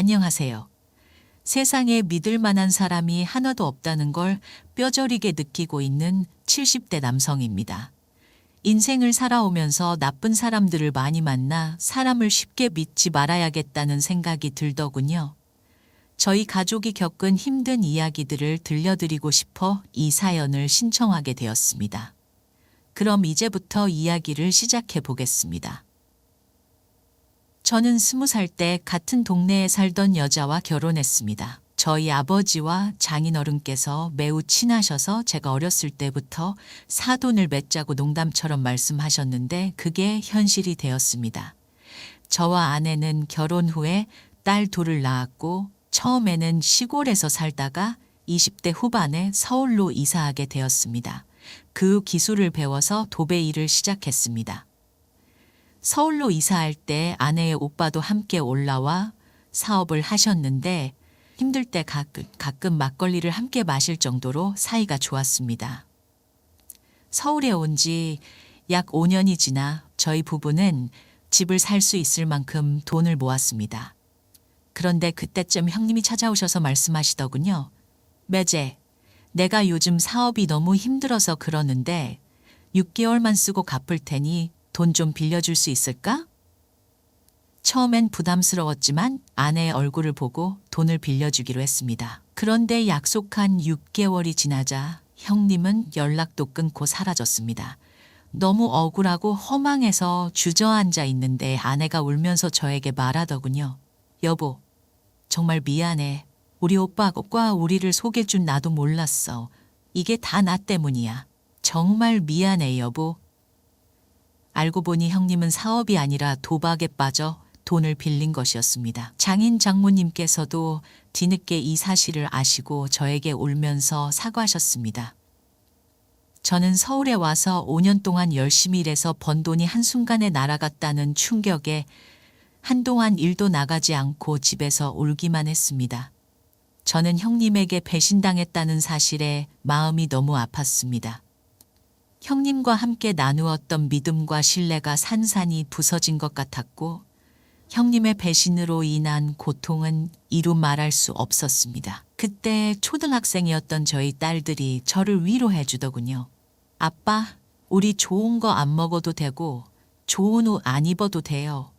안녕하세요. 세상에 믿을 만한 사람이 하나도 없다는 걸 뼈저리게 느끼고 있는 70대 남성입니다. 인생을 살아오면서 나쁜 사람들을 많이 만나 사람을 쉽게 믿지 말아야겠다는 생각이 들더군요. 저희 가족이 겪은 힘든 이야기들을 들려드리고 싶어 이 사연을 신청하게 되었습니다. 그럼 이제부터 이야기를 시작해 보겠습니다. 저는 20살 때 같은 동네에 살던 여자와 결혼했습니다. 저희 아버지와 장인어른께서 매우 친하셔서 제가 어렸을 때부터 사돈을 맺자고 농담처럼 말씀하셨는데 그게 현실이 되었습니다. 저와 아내는 결혼 후에 딸 둘을 낳았고 처음에는 시골에서 살다가 20대 후반에 서울로 이사하게 되었습니다. 그 기술을 배워서 도배 일을 시작했습니다. 서울로 이사할 때 아내의 오빠도 함께 올라와 사업을 하셨는데 힘들 때 가끔 막걸리를 함께 마실 정도로 사이가 좋았습니다. 서울에 온 지 약 5년이 지나 저희 부부는 집을 살 수 있을 만큼 돈을 모았습니다. 그런데 그때쯤 형님이 찾아오셔서 말씀하시더군요. 매제, 내가 요즘 사업이 너무 힘들어서 그러는데 6개월만 쓰고 갚을 테니 돈 좀 빌려줄 수 있을까? 처음엔 부담스러웠지만 아내의 얼굴을 보고 돈을 빌려주기로 했습니다. 그런데 약속한 6개월이 지나자 형님은 연락도 끊고 사라졌습니다. 너무 억울하고 허망해서 주저앉아 있는데 아내가 울면서 저에게 말하더군요. 여보, 정말 미안해. 우리 오빠가 우리를 속여준 나도 몰랐어. 이게 다 나 때문이야. 정말 미안해, 여보. 알고 보니 형님은 사업이 아니라 도박에 빠져 돈을 빌린 것이었습니다. 장인 장모님께서도 뒤늦게 이 사실을 아시고 저에게 울면서 사과하셨습니다. 저는 서울에 와서 5년 동안 열심히 일해서 번 돈이 한순간에 날아갔다는 충격에 한동안 일도 나가지 않고 집에서 울기만 했습니다. 저는 형님에게 배신당했다는 사실에 마음이 너무 아팠습니다. 형님과 함께 나누었던 믿음과 신뢰가 산산이 부서진 것 같았고 형님의 배신으로 인한 고통은 이루 말할 수 없었습니다. 그때 초등학생이었던 저희 딸들이 저를 위로해 주더군요. 아빠, 우리 좋은 거 안 먹어도 되고 좋은 옷 안 입어도 돼요.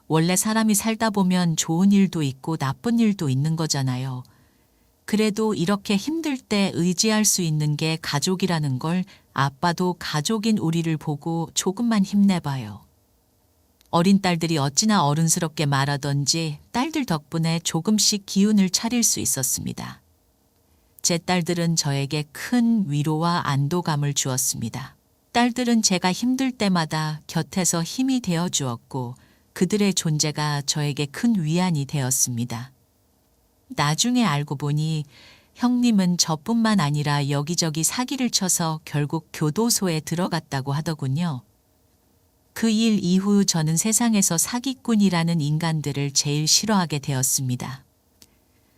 원래 사람이 살다 보면 좋은 일도 있고 나쁜 일도 있는 거잖아요. 그래도 이렇게 힘들 때 의지할 수 있는 게 가족이라는 걸 아빠도 가족인 우리를 보고 조금만 힘내봐요. 어린 딸들이 어찌나 어른스럽게 말하던지 딸들 덕분에 조금씩 기운을 차릴 수 있었습니다. 제 딸들은 저에게 큰 위로와 안도감을 주었습니다. 딸들은 제가 힘들 때마다 곁에서 힘이 되어 주었고 그들의 존재가 저에게 큰 위안이 되었습니다. 나중에 알고 보니 형님은 저뿐만 아니라 여기저기 사기를 쳐서 결국 교도소에 들어갔다고 하더군요. 그 일 이후 저는 세상에서 사기꾼이라는 인간들을 제일 싫어하게 되었습니다.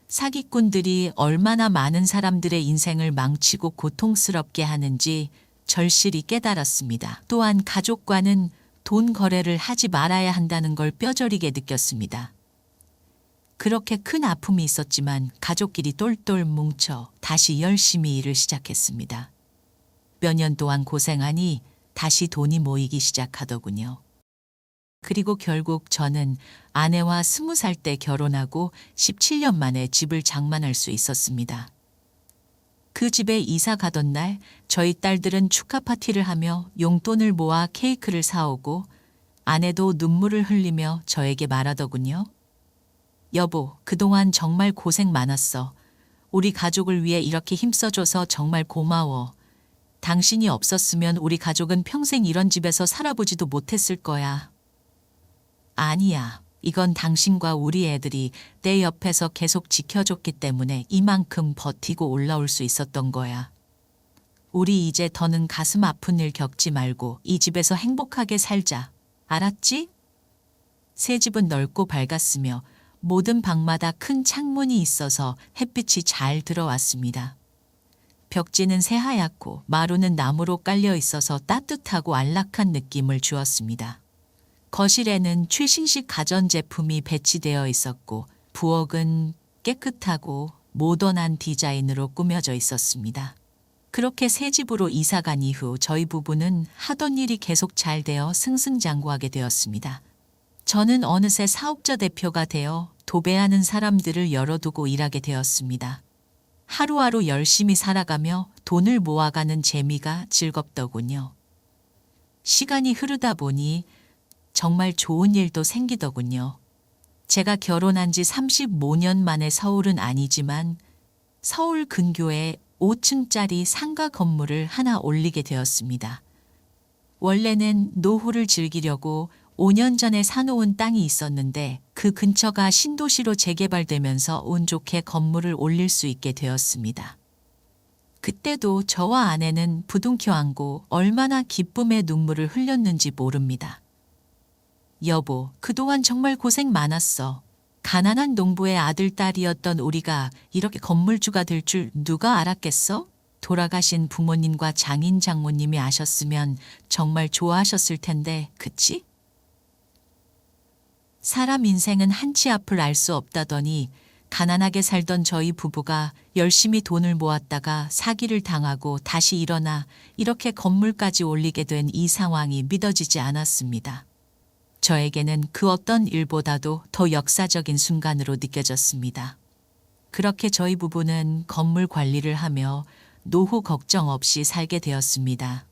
사기꾼들이 얼마나 많은 사람들의 인생을 망치고 고통스럽게 하는지 절실히 깨달았습니다. 또한 가족과는 돈 거래를 하지 말아야 한다는 걸 뼈저리게 느꼈습니다. 그렇게 큰 아픔이 있었지만 가족끼리 똘똘 뭉쳐 다시 열심히 일을 시작했습니다. 몇 년 동안 고생하니 다시 돈이 모이기 시작하더군요. 그리고 결국 저는 아내와 20살 때 결혼하고 17년 만에 집을 장만할 수 있었습니다. 그 집에 이사 가던 날 저희 딸들은 축하 파티를 하며 용돈을 모아 케이크를 사오고 아내도 눈물을 흘리며 저에게 말하더군요. 여보, 그동안 정말 고생 많았어. 우리 가족을 위해 이렇게 힘써줘서 정말 고마워. 당신이 없었으면 우리 가족은 평생 이런 집에서 살아보지도 못했을 거야. 아니야. 이건 당신과 우리 애들이 내 옆에서 계속 지켜줬기 때문에 이만큼 버티고 올라올 수 있었던 거야. 우리 이제 더는 가슴 아픈 일 겪지 말고 이 집에서 행복하게 살자. 알았지? 새 집은 넓고 밝았으며 모든 방마다 큰 창문이 있어서 햇빛이 잘 들어왔습니다. 벽지는 새하얗고 마루는 나무로 깔려 있어서 따뜻하고 안락한 느낌을 주었습니다. 거실에는 최신식 가전제품이 배치되어 있었고 부엌은 깨끗하고 모던한 디자인으로 꾸며져 있었습니다. 그렇게 새 집으로 이사 간 이후 저희 부부는 하던 일이 계속 잘 되어 승승장구하게 되었습니다. 저는 어느새 사업자 대표가 되어 도배하는 사람들을 열어두고 일하게 되었습니다. 하루하루 열심히 살아가며 돈을 모아가는 재미가 즐겁더군요. 시간이 흐르다 보니 정말 좋은 일도 생기더군요. 제가 결혼한 지 35년 만에 서울은 아니지만 서울 근교에 5층짜리 상가 건물을 하나 올리게 되었습니다. 원래는 노후를 즐기려고 5년 전에 사놓은 땅이 있었는데 그 근처가 신도시로 재개발되면서 운 좋게 건물을 올릴 수 있게 되었습니다. 그때도 저와 아내는 부둥켜 안고 얼마나 기쁨의 눈물을 흘렸는지 모릅니다. 여보, 그동안 정말 고생 많았어. 가난한 농부의 아들, 딸이었던 우리가 이렇게 건물주가 될 줄 누가 알았겠어? 돌아가신 부모님과 장인, 장모님이 아셨으면 정말 좋아하셨을 텐데, 그치? 사람 인생은 한치 앞을 알 수 없다더니 가난하게 살던 저희 부부가 열심히 돈을 모았다가 사기를 당하고 다시 일어나 이렇게 건물까지 올리게 된 이 상황이 믿어지지 않았습니다. 저에게는 그 어떤 일보다도 더 역사적인 순간으로 느껴졌습니다. 그렇게 저희 부부는 건물 관리를 하며 노후 걱정 없이 살게 되었습니다.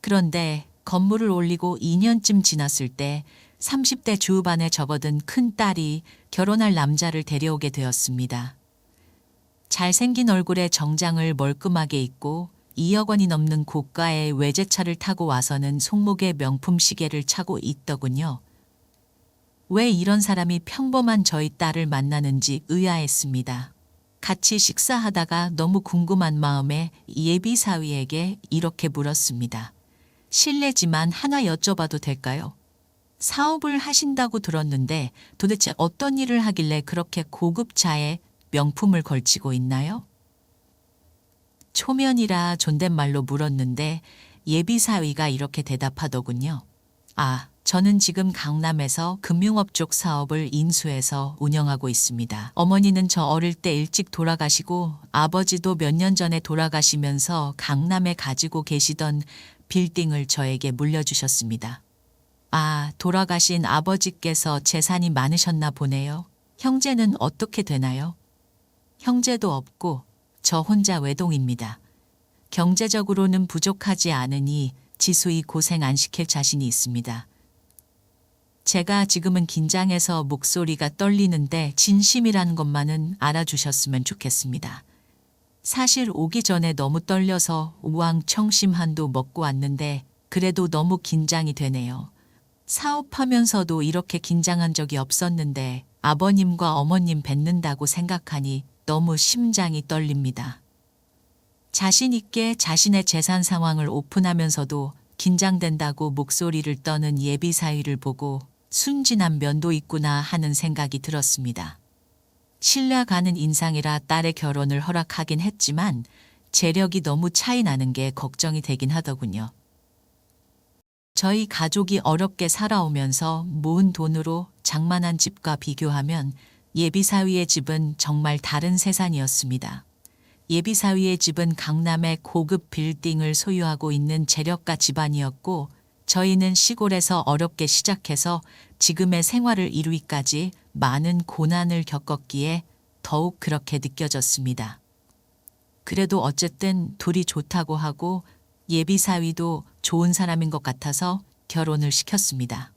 그런데 건물을 올리고 2년쯤 지났을 때 30대 중반에 접어든 큰 딸이 결혼할 남자를 데려오게 되었습니다. 잘생긴 얼굴에 정장을 멀끔하게 입고 2억 원이 넘는 고가의 외제차를 타고 와서는 손목에 명품 시계를 차고 있더군요. 왜 이런 사람이 평범한 저희 딸을 만나는지 의아했습니다. 같이 식사하다가 너무 궁금한 마음에 예비 사위에게 이렇게 물었습니다. 실례지만 하나 여쭤봐도 될까요? 사업을 하신다고 들었는데 도대체 어떤 일을 하길래 그렇게 고급 차에 명품을 걸치고 있나요? 초면이라 존댓말로 물었는데 예비 사위가 이렇게 대답하더군요. 아, 저는 지금 강남에서 금융업 쪽 사업을 인수해서 운영하고 있습니다. 어머니는 저 어릴 때 일찍 돌아가시고 아버지도 몇 년 전에 돌아가시면서 강남에 가지고 계시던 빌딩을 저에게 물려주셨습니다. 아, 돌아가신 아버지께서 재산이 많으셨나 보네요. 형제는 어떻게 되나요? 형제도 없고 저 혼자 외동입니다. 경제적으로는 부족하지 않으니 지수이 고생 안 시킬 자신이 있습니다. 제가 지금은 긴장해서 목소리가 떨리는데 진심이라는 것만은 알아주셨으면 좋겠습니다. 사실 오기 전에 너무 떨려서 우왕청심한도 먹고 왔는데 그래도 너무 긴장이 되네요. 사업하면서도 이렇게 긴장한 적이 없었는데 아버님과 어머님 뵙는다고 생각하니 너무 심장이 떨립니다. 자신 있게 자신의 재산 상황을 오픈하면서도 긴장된다고 목소리를 떠는 예비 사위를 보고 순진한 면도 있구나 하는 생각이 들었습니다. 신뢰 가는 인상이라 딸의 결혼을 허락하긴 했지만 재력이 너무 차이 나는 게 걱정이 되긴 하더군요. 저희 가족이 어렵게 살아오면서 모은 돈으로 장만한 집과 비교하면 예비 사위의 집은 정말 다른 세상이었습니다. 예비 사위의 집은 강남의 고급 빌딩을 소유하고 있는 재력가 집안이었고 저희는 시골에서 어렵게 시작해서 지금의 생활을 이루기까지 많은 고난을 겪었기에 더욱 그렇게 느껴졌습니다. 그래도 어쨌든 둘이 좋다고 하고 예비 사위도 좋은 사람인 것 같아서 결혼을 시켰습니다.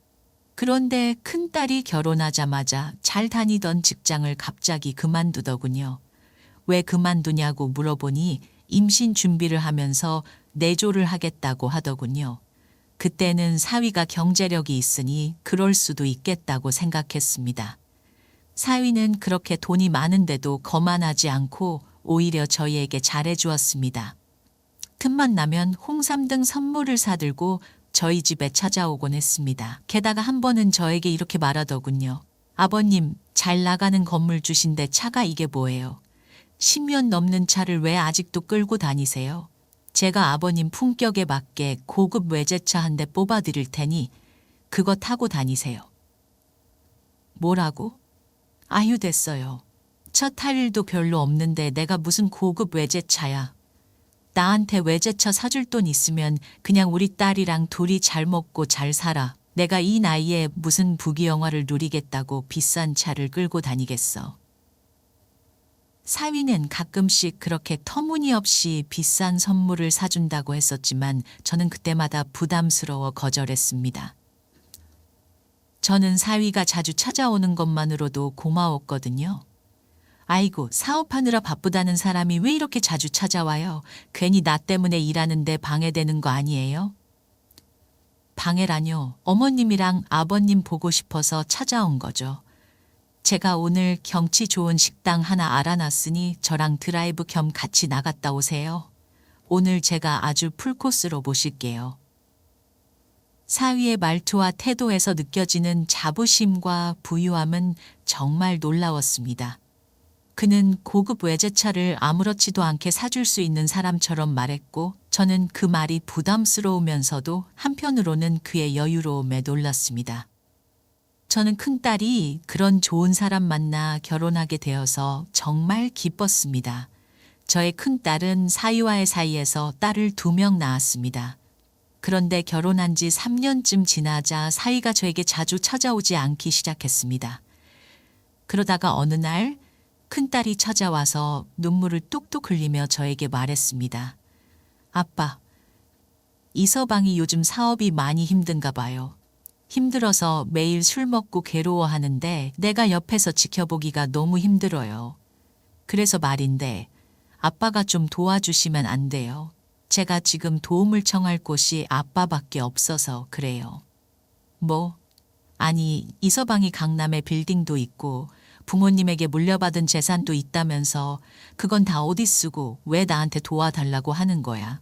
그런데 큰딸이 결혼하자마자 잘 다니던 직장을 갑자기 그만두더군요. 왜 그만두냐고 물어보니 임신 준비를 하면서 내조를 하겠다고 하더군요. 그때는 사위가 경제력이 있으니 그럴 수도 있겠다고 생각했습니다. 사위는 그렇게 돈이 많은데도 거만하지 않고 오히려 저희에게 잘해주었습니다. 틈만 나면 홍삼 등 선물을 사들고 저희 집에 찾아오곤 했습니다. 게다가 한 번은 저에게 이렇게 말하더군요. 아버님, 잘 나가는 건물주신데 차가 이게 뭐예요? 10년 넘는 차를 왜 아직도 끌고 다니세요? 제가 아버님 품격에 맞게 고급 외제차 한 대 뽑아드릴 테니 그거 타고 다니세요. 뭐라고? 아유 됐어요. 차 탈 일도 별로 없는데 내가 무슨 고급 외제차야. 나한테 외제차 사줄 돈 있으면 그냥 우리 딸이랑 둘이 잘 먹고 잘 살아. 내가 이 나이에 무슨 부귀영화를 누리겠다고 비싼 차를 끌고 다니겠어. 사위는 가끔씩 그렇게 터무니없이 비싼 선물을 사준다고 했었지만 저는 그때마다 부담스러워 거절했습니다. 저는 사위가 자주 찾아오는 것만으로도 고마웠거든요. 아이고, 사업하느라 바쁘다는 사람이 왜 이렇게 자주 찾아와요? 괜히 나 때문에 일하는데 방해되는 거 아니에요? 방해라뇨. 어머님이랑 아버님 보고 싶어서 찾아온 거죠. 제가 오늘 경치 좋은 식당 하나 알아놨으니 저랑 드라이브 겸 같이 나갔다 오세요. 오늘 제가 아주 풀코스로 모실게요. 사위의 말투와 태도에서 느껴지는 자부심과 부유함은 정말 놀라웠습니다. 그는 고급 외제차를 아무렇지도 않게 사줄 수 있는 사람처럼 말했고 저는 그 말이 부담스러우면서도 한편으로는 그의 여유로움에 놀랐습니다. 저는 큰딸이 그런 좋은 사람 만나 결혼하게 되어서 정말 기뻤습니다. 저의 큰딸은 사위와의 사이에서 딸을 2명 낳았습니다. 그런데 결혼한 지 3년쯤 지나자 사위가 저에게 자주 찾아오지 않기 시작했습니다. 그러다가 어느 날 큰딸이 찾아와서 눈물을 뚝뚝 흘리며 저에게 말했습니다. 아빠, 이서방이 요즘 사업이 많이 힘든가 봐요. 힘들어서 매일 술 먹고 괴로워하는데 내가 옆에서 지켜보기가 너무 힘들어요. 그래서 말인데 아빠가 좀 도와주시면 안 돼요. 제가 지금 도움을 청할 곳이 아빠밖에 없어서 그래요. 뭐? 아니, 이서방이 강남에 빌딩도 있고 부모님에게 물려받은 재산도 있다면서 그건 다 어디 쓰고 왜 나한테 도와달라고 하는 거야?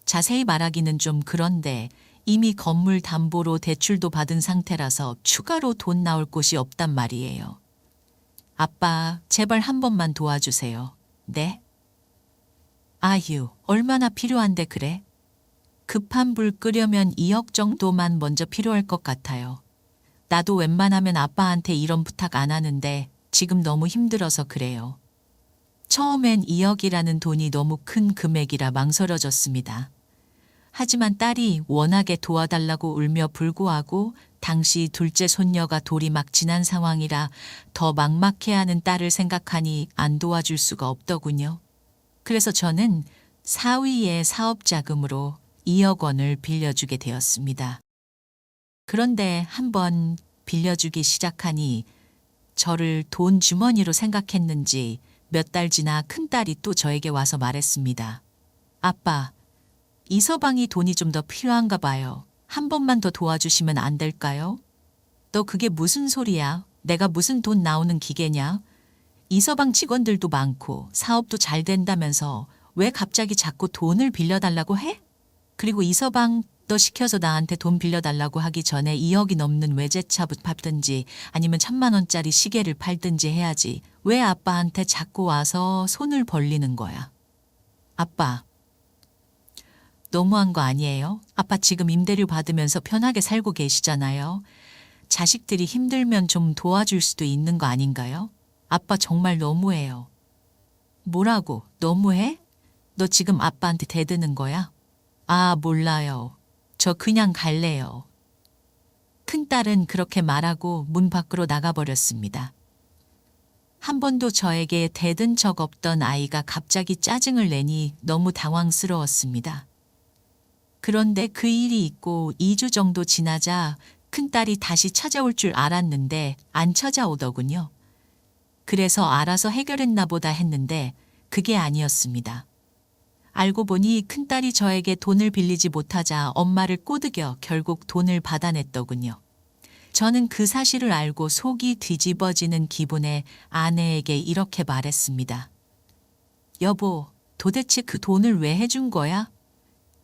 자세히 말하기는 좀 그런데 이미 건물 담보로 대출도 받은 상태라서 추가로 돈 나올 곳이 없단 말이에요. 아빠, 제발 한 번만 도와주세요. 네? 아휴, 얼마나 필요한데 그래? 급한 불 끄려면 2억 정도만 먼저 필요할 것 같아요. 나도 웬만하면 아빠한테 이런 부탁 안 하는데 지금 너무 힘들어서 그래요. 처음엔 2억이라는 돈이 너무 큰 금액이라 망설여졌습니다. 하지만 딸이 워낙에 도와달라고 울며 불구하고 당시 둘째 손녀가 돌이 막 지난 상황이라 더 막막해하는 딸을 생각하니 안 도와줄 수가 없더군요. 그래서 저는 사위의 사업 자금으로 2억 원을 빌려주게 되었습니다. 그런데 한번 빌려주기 시작하니 저를 돈 주머니로 생각했는지 몇 달 지나 큰딸이 또 저에게 와서 말했습니다. 아빠, 이서방이 돈이 좀 더 필요한가 봐요. 한 번만 더 도와주시면 안 될까요? 너 그게 무슨 소리야? 내가 무슨 돈 나오는 기계냐? 이서방 직원들도 많고 사업도 잘 된다면서 왜 갑자기 자꾸 돈을 빌려달라고 해? 그리고 이서방 너 시켜서 나한테 돈 빌려달라고 하기 전에 2억이 넘는 외제차 팔든지 아니면 1,000만 원짜리 시계를 팔든지 해야지. 왜 아빠한테 자꾸 와서 손을 벌리는 거야? 아빠, 너무한 거 아니에요? 아빠 지금 임대료 받으면서 편하게 살고 계시잖아요. 자식들이 힘들면 좀 도와줄 수도 있는 거 아닌가요? 아빠 정말 너무해요. 뭐라고? 너무해? 너 지금 아빠한테 대드는 거야? 아, 몰라요. 저 그냥 갈래요. 큰딸은 그렇게 말하고 문 밖으로 나가버렸습니다. 한 번도 저에게 대든 적 없던 아이가 갑자기 짜증을 내니 너무 당황스러웠습니다. 그런데 그 일이 있고 2주 정도 지나자 큰딸이 다시 찾아올 줄 알았는데 안 찾아오더군요. 그래서 알아서 해결했나 보다 했는데 그게 아니었습니다. 알고 보니 큰딸이 저에게 돈을 빌리지 못하자 엄마를 꼬드겨 결국 돈을 받아냈더군요. 저는 그 사실을 알고 속이 뒤집어지는 기분에 아내에게 이렇게 말했습니다. 여보, 도대체 그 돈을 왜 해준 거야?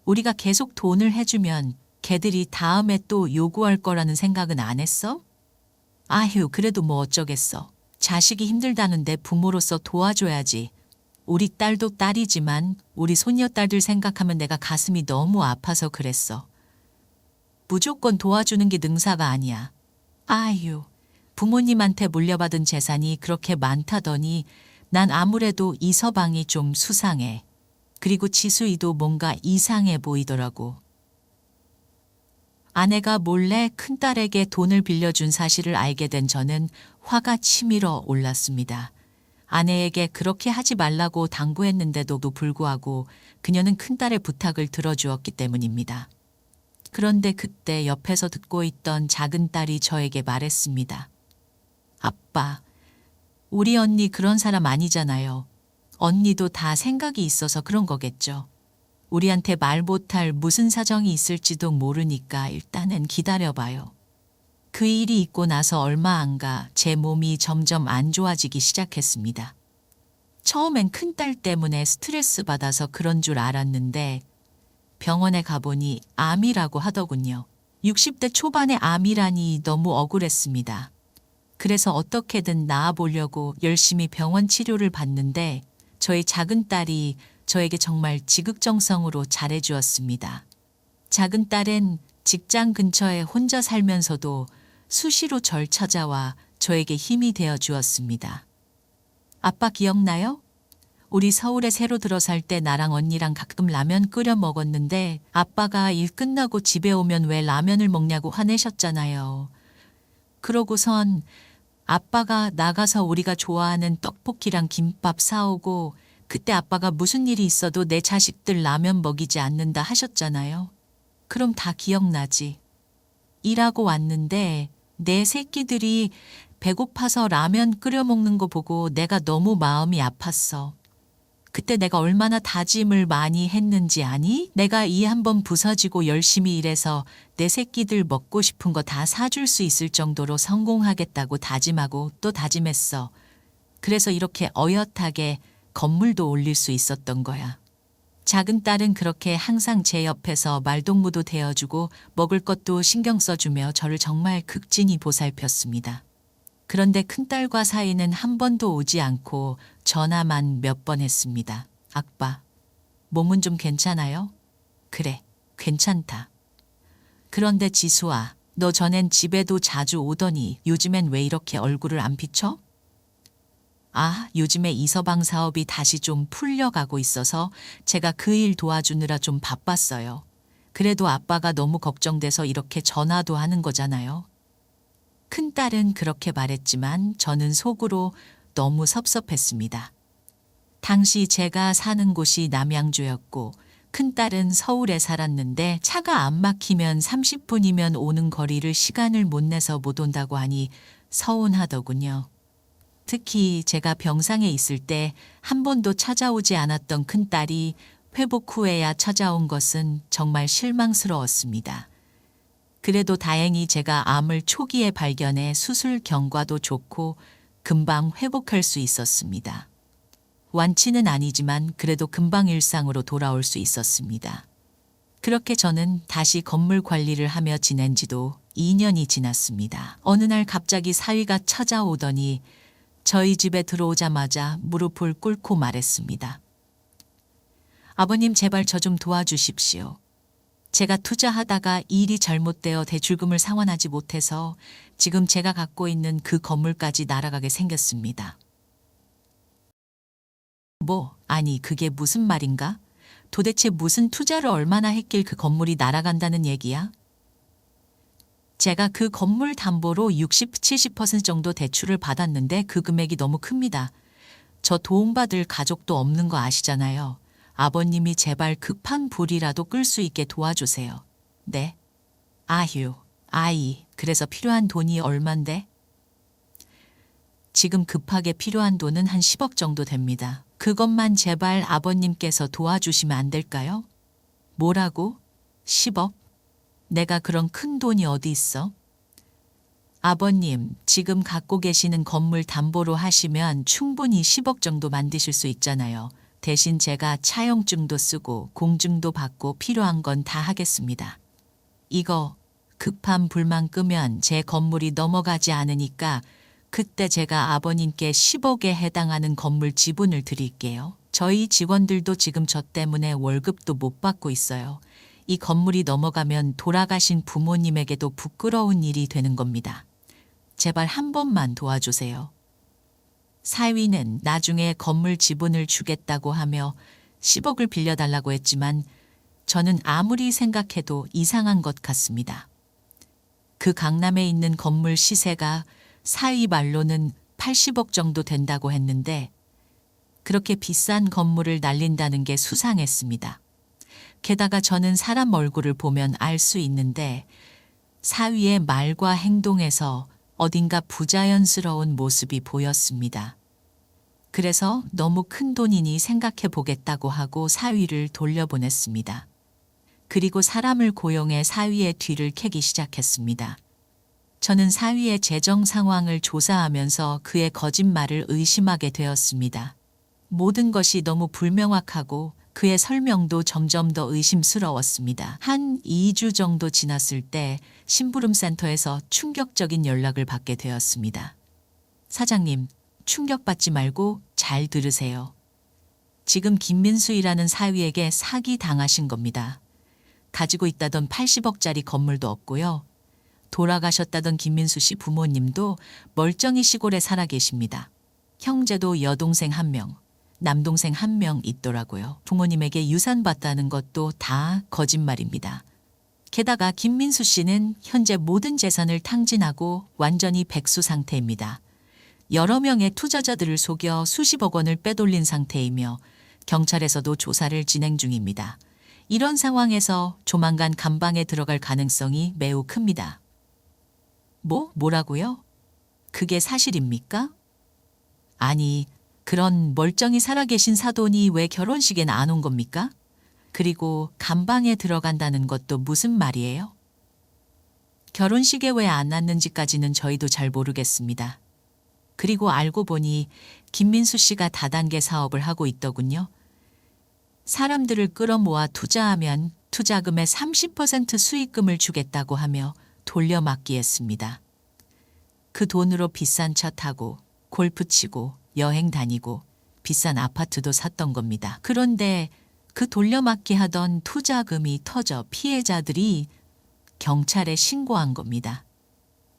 우리가 계속 돈을 해주면 걔들이 다음에 또 요구할 거라는 생각은 안 했어? 아휴, 그래도 뭐 어쩌겠어. 자식이 힘들다는데 부모로서 도와줘야지. 우리 딸도 딸이지만 우리 손녀딸들 생각하면 내가 가슴이 너무 아파서 그랬어. 무조건 도와주는 게 능사가 아니야. 아휴, 부모님한테 물려받은 재산이 그렇게 많다더니 난 아무래도 이 서방이 좀 수상해. 그리고 지수이도 뭔가 이상해 보이더라고. 아내가 몰래 큰딸에게 돈을 빌려준 사실을 알게 된 저는 화가 치밀어 올랐습니다. 아내에게 그렇게 하지 말라고 당부했는데도 불구하고 그녀는 큰딸의 부탁을 들어주었기 때문입니다. 그런데 그때 옆에서 듣고 있던 작은 딸이 저에게 말했습니다. 아빠, 우리 언니 그런 사람 아니잖아요. 언니도 다 생각이 있어서 그런 거겠죠. 우리한테 말 못할 무슨 사정이 있을지도 모르니까 일단은 기다려봐요. 그 일이 있고 나서 얼마 안 가 제 몸이 점점 안 좋아지기 시작했습니다. 처음엔 큰딸 때문에 스트레스 받아서 그런 줄 알았는데 병원에 가보니 암이라고 하더군요. 60대 초반의 암이라니 너무 억울했습니다. 그래서 어떻게든 나아보려고 열심히 병원 치료를 받는데 저희 작은 딸이 저에게 정말 지극정성으로 잘해주었습니다. 작은 딸은 직장 근처에 혼자 살면서도 수시로 절 찾아와 저에게 힘이 되어 주었습니다. 아빠 기억나요? 우리 서울에 새로 들어 살 때 나랑 언니랑 가끔 라면 끓여 먹었는데 아빠가 일 끝나고 집에 오면 왜 라면을 먹냐고 화내셨잖아요. 그러고선 아빠가 나가서 우리가 좋아하는 떡볶이랑 김밥 사오고 그때 아빠가 무슨 일이 있어도 내 자식들 라면 먹이지 않는다 하셨잖아요. 그럼 다 기억나지. 일하고 왔는데 내 새끼들이 배고파서 라면 끓여 먹는 거 보고 내가 너무 마음이 아팠어. 그때 내가 얼마나 다짐을 많이 했는지 아니? 내가 이 한번 부서지고 열심히 일해서 내 새끼들 먹고 싶은 거 다 사줄 수 있을 정도로 성공하겠다고 다짐하고 또 다짐했어. 그래서 이렇게 어엿하게 건물도 올릴 수 있었던 거야. 작은 딸은 그렇게 항상 제 옆에서 말동무도 되어주고 먹을 것도 신경 써주며 저를 정말 극진히 보살폈습니다. 그런데 큰딸과 사이는 한 번도 오지 않고 전화만 몇 번 했습니다. 아빠, 몸은 좀 괜찮아요? 그래, 괜찮다. 그런데 지수아, 너 전엔 집에도 자주 오더니 요즘엔 왜 이렇게 얼굴을 안 비춰? 아, 요즘에 이서방 사업이 다시 좀 풀려가고 있어서 제가 그 일 도와주느라 좀 바빴어요. 그래도 아빠가 너무 걱정돼서 이렇게 전화도 하는 거잖아요. 큰딸은 그렇게 말했지만 저는 속으로 너무 섭섭했습니다. 당시 제가 사는 곳이 남양주였고 큰딸은 서울에 살았는데 차가 안 막히면 30분이면 오는 거리를 시간을 못 내서 못 온다고 하니 서운하더군요. 특히 제가 병상에 있을 때 한 번도 찾아오지 않았던 큰딸이 회복 후에야 찾아온 것은 정말 실망스러웠습니다. 그래도 다행히 제가 암을 초기에 발견해 수술 경과도 좋고 금방 회복할 수 있었습니다. 완치는 아니지만 그래도 금방 일상으로 돌아올 수 있었습니다. 그렇게 저는 다시 건물 관리를 하며 지낸 지도 2년이 지났습니다. 어느 날 갑자기 사위가 찾아오더니 저희 집에 들어오자마자 무릎을 꿇고 말했습니다. 아버님 제발 저 좀 도와주십시오. 제가 투자하다가 일이 잘못되어 대출금을 상환하지 못해서 지금 제가 갖고 있는 그 건물까지 날아가게 생겼습니다. 아니 그게 무슨 말인가? 도대체 무슨 투자를 얼마나 했길 그 건물이 날아간다는 얘기야? 제가 그 건물 담보로 60, 70% 정도 대출을 받았는데 그 금액이 너무 큽니다. 저 도움받을 가족도 없는 거 아시잖아요. 아버님이 제발 급한 불이라도 끌 수 있게 도와주세요. 네? 아휴, 아이, 그래서 필요한 돈이 얼만데? 지금 급하게 필요한 돈은 한 10억 정도 됩니다. 그것만 제발 아버님께서 도와주시면 안 될까요? 뭐라고? 10억? 내가 그런 큰 돈이 어디 있어? 아버님, 지금 갖고 계시는 건물 담보로 하시면 충분히 10억 정도 만드실 수 있잖아요. 대신 제가 차용증도 쓰고 공증도 받고 필요한 건 다 하겠습니다. 이거 급한 불만 끄면 제 건물이 넘어가지 않으니까 그때 제가 아버님께 10억에 해당하는 건물 지분을 드릴게요. 저희 직원들도 지금 저 때문에 월급도 못 받고 있어요. 이 건물이 넘어가면 돌아가신 부모님에게도 부끄러운 일이 되는 겁니다. 제발 한 번만 도와주세요. 사위는 나중에 건물 지분을 주겠다고 하며 10억을 빌려달라고 했지만 저는 아무리 생각해도 이상한 것 같습니다. 그 강남에 있는 건물 시세가 사위 말로는 80억 정도 된다고 했는데 그렇게 비싼 건물을 날린다는 게 수상했습니다. 게다가 저는 사람 얼굴을 보면 알 수 있는데 사위의 말과 행동에서 어딘가 부자연스러운 모습이 보였습니다. 그래서 너무 큰 돈이니 생각해 보겠다고 하고 사위를 돌려보냈습니다. 그리고 사람을 고용해 사위의 뒤를 캐기 시작했습니다. 저는 사위의 재정 상황을 조사하면서 그의 거짓말을 의심하게 되었습니다. 모든 것이 너무 불명확하고 그의 설명도 점점 더 의심스러웠습니다. 한 2주 정도 지났을 때 심부름센터에서 충격적인 연락을 받게 되었습니다. 사장님, 충격받지 말고 잘 들으세요. 지금 김민수이라는 사위에게 사기 당하신 겁니다. 가지고 있다던 80억짜리 건물도 없고요. 돌아가셨다던 김민수 씨 부모님도 멀쩡히 시골에 살아 계십니다. 형제도 여동생 1명, 남동생 1명 있더라고요. 부모님에게 유산 받다는 것도 다 거짓말입니다. 게다가 김민수 씨는 현재 모든 재산을 탕진하고 완전히 백수 상태입니다. 여러 명의 투자자들을 속여 수십억 원을 빼돌린 상태이며 경찰에서도 조사를 진행 중입니다. 이런 상황에서 조만간 감방에 들어갈 가능성이 매우 큽니다. 뭐라고요? 그게 사실입니까? 아니, 그런 멀쩡히 살아계신 사돈이 왜 결혼식엔 안 온 겁니까? 그리고 감방에 들어간다는 것도 무슨 말이에요? 결혼식에 왜 안 왔는지까지는 저희도 잘 모르겠습니다. 그리고 알고 보니 김민수 씨가 다단계 사업을 하고 있더군요. 사람들을 끌어모아 투자하면 투자금의 30% 수익금을 주겠다고 하며 돌려막기 했습니다. 그 돈으로 비싼 차 타고 골프 치고 여행 다니고 비싼 아파트도 샀던 겁니다. 그런데 그 돌려막기 하던 투자금이 터져 피해자들이 경찰에 신고한 겁니다.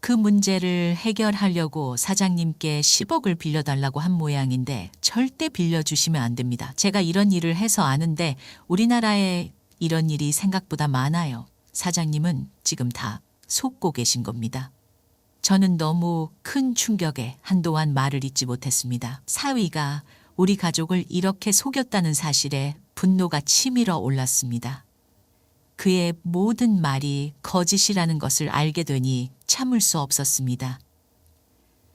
그 문제를 해결하려고 사장님께 10억을 빌려달라고 한 모양인데 절대 빌려주시면 안 됩니다. 제가 이런 일을 해서 아는데 우리나라에 이런 일이 생각보다 많아요. 사장님은 지금 다 속고 계신 겁니다. 저는 너무 큰 충격에 한동안 말을 잇지 못했습니다. 사위가 우리 가족을 이렇게 속였다는 사실에 분노가 치밀어 올랐습니다. 그의 모든 말이 거짓이라는 것을 알게 되니 참을 수 없었습니다.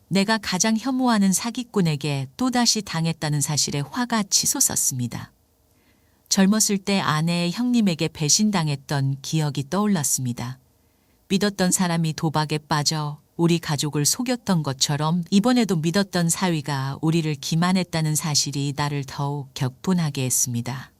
내가 가장 혐오하는 사기꾼에게 또다시 당했다는 사실에 화가 치솟았습니다. 젊었을 때 아내의 형님에게 배신당했던 기억이 떠올랐습니다. 믿었던 사람이 도박에 빠져 우리 가족을 속였던 것처럼 이번에도 믿었던 사위가 우리를 기만했다는 사실이 나를 더욱 격분하게 했습니다.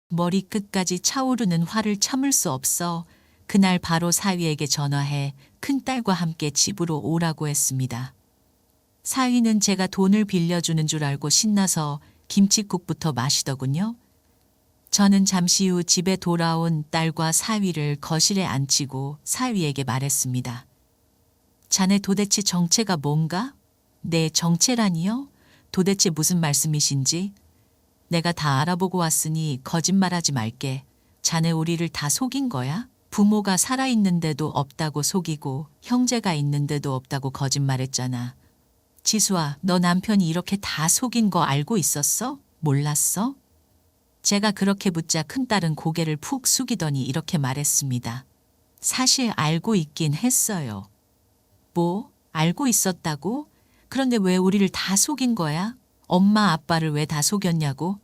머리끝까지 차오르는 화를 참을 수 없어 그날 바로 사위에게 전화해 큰딸과 함께 집으로 오라고 했습니다. 사위는 제가 돈을 빌려주는 줄 알고 신나서 김칫국부터 마시더군요. 저는 잠시 후 집에 돌아온 딸과 사위를 거실에 앉히고 사위에게 말했습니다. 자네 도대체 정체가 뭔가? 네, 정체라니요? 도대체 무슨 말씀이신지? 내가 다 알아보고 왔으니 거짓말하지 말게. 자네 우리를 다 속인 거야? 부모가 살아있는데도 없다고 속이고 형제가 있는데도 없다고 거짓말했잖아. 지수아, 너 남편이 이렇게 다 속인 거 알고 있었어? 몰랐어? 제가 그렇게 묻자 큰딸은 고개를 푹 숙이더니 이렇게 말했습니다. 사실 알고 있긴 했어요. 뭐? 알고 있었다고? 그런데 왜 우리를 다 속인 거야? 엄마 아빠를 왜 다 속였냐고?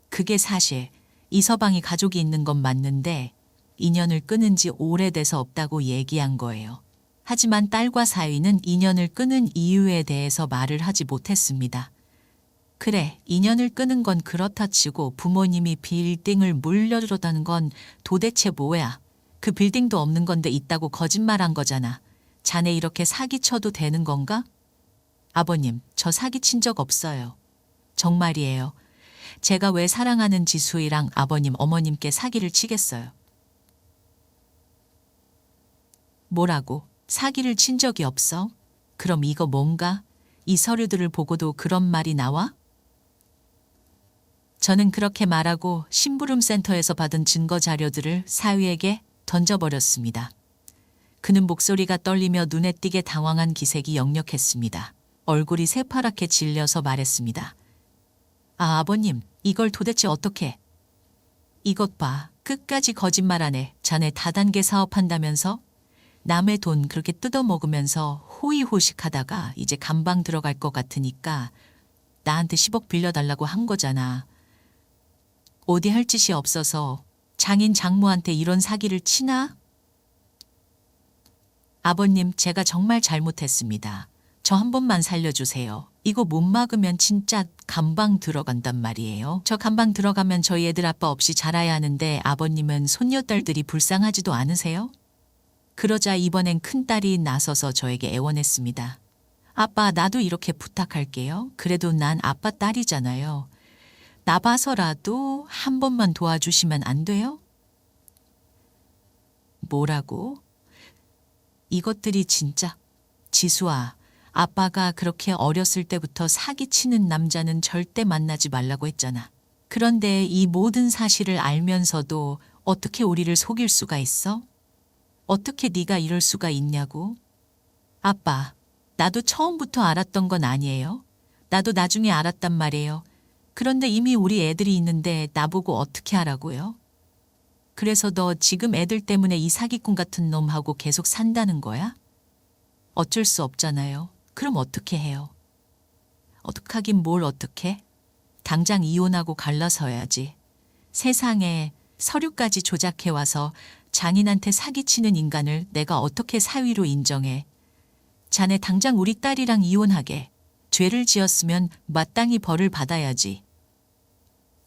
그게 사실 이서방이 가족이 있는 건 맞는데 인연을 끊은 지 오래돼서 없다고 얘기한 거예요. 하지만 딸과 사위는 인연을 끊은 이유에 대해서 말을 하지 못했습니다. 그래, 인연을 끊은 건 그렇다 치고 부모님이 빌딩을 물려줬다는 건 도대체 뭐야? 그 빌딩도 없는 건데 있다고 거짓말한 거잖아. 자네 이렇게 사기쳐도 되는 건가? 아버님, 저 사기친 적 없어요. 정말이에요. 제가 왜 사랑하는 지수이랑 아버님, 어머님께 사기를 치겠어요. 뭐라고? 사기를 친 적이 없어? 그럼 이거 뭔가? 이 서류들을 보고도 그런 말이 나와? 저는 그렇게 말하고 심부름센터에서 받은 증거 자료들을 사위에게 던져버렸습니다. 그는 목소리가 떨리며 눈에 띄게 당황한 기색이 역력했습니다. 얼굴이 새파랗게 질려서 말했습니다. 아, 아버님, 이걸 도대체 어떻게? 이것 봐, 끝까지 거짓말하네. 자네 다단계 사업한다면서? 남의 돈 그렇게 뜯어먹으면서 호의호식하다가 이제 감방 들어갈 것 같으니까 나한테 10억 빌려달라고 한 거잖아. 어디 할 짓이 없어서 장인 장모한테 이런 사기를 치나? 아버님, 제가 정말 잘못했습니다. 저 한 번만 살려주세요. 이거 못 막으면 진짜 감방 들어간단 말이에요. 저 감방 들어가면 저희 애들 아빠 없이 자라야 하는데 아버님은 손녀딸들이 불쌍하지도 않으세요? 그러자 이번엔 큰딸이 나서서 저에게 애원했습니다. 아빠, 나도 이렇게 부탁할게요. 그래도 난 아빠 딸이잖아요. 나 봐서라도 한 번만 도와주시면 안 돼요? 뭐라고? 이것들이 진짜. 지수아, 아빠가 그렇게 어렸을 때부터 사기치는 남자는 절대 만나지 말라고 했잖아. 그런데 이 모든 사실을 알면서도 어떻게 우리를 속일 수가 있어? 어떻게 네가 이럴 수가 있냐고? 아빠, 나도 처음부터 알았던 건 아니에요. 나도 나중에 알았단 말이에요. 그런데 이미 우리 애들이 있는데 나보고 어떻게 하라고요? 그래서 너 지금 애들 때문에 이 사기꾼 같은 놈하고 계속 산다는 거야? 어쩔 수 없잖아요. 그럼 어떻게 해요? 어떡하긴 뭘 어떡해? 당장 이혼하고 갈라서야지. 세상에 서류까지 조작해와서 장인한테 사기치는 인간을 내가 어떻게 사위로 인정해. 자네 당장 우리 딸이랑 이혼하게. 죄를 지었으면 마땅히 벌을 받아야지.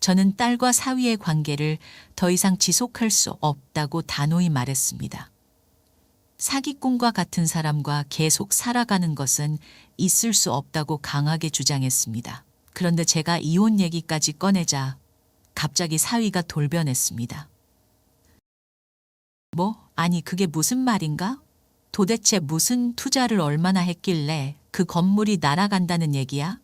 저는 딸과 사위의 관계를 더 이상 지속할 수 없다고 단호히 말했습니다. 사기꾼과 같은 사람과 계속 살아가는 것은 있을 수 없다고 강하게 주장했습니다. 그런데 제가 이혼 얘기까지 꺼내자 갑자기 사위가 돌변했습니다. 뭐? 아니 그게 무슨 말인가? 도대체 무슨 투자를 얼마나 했길래 그 건물이 날아간다는 얘기야?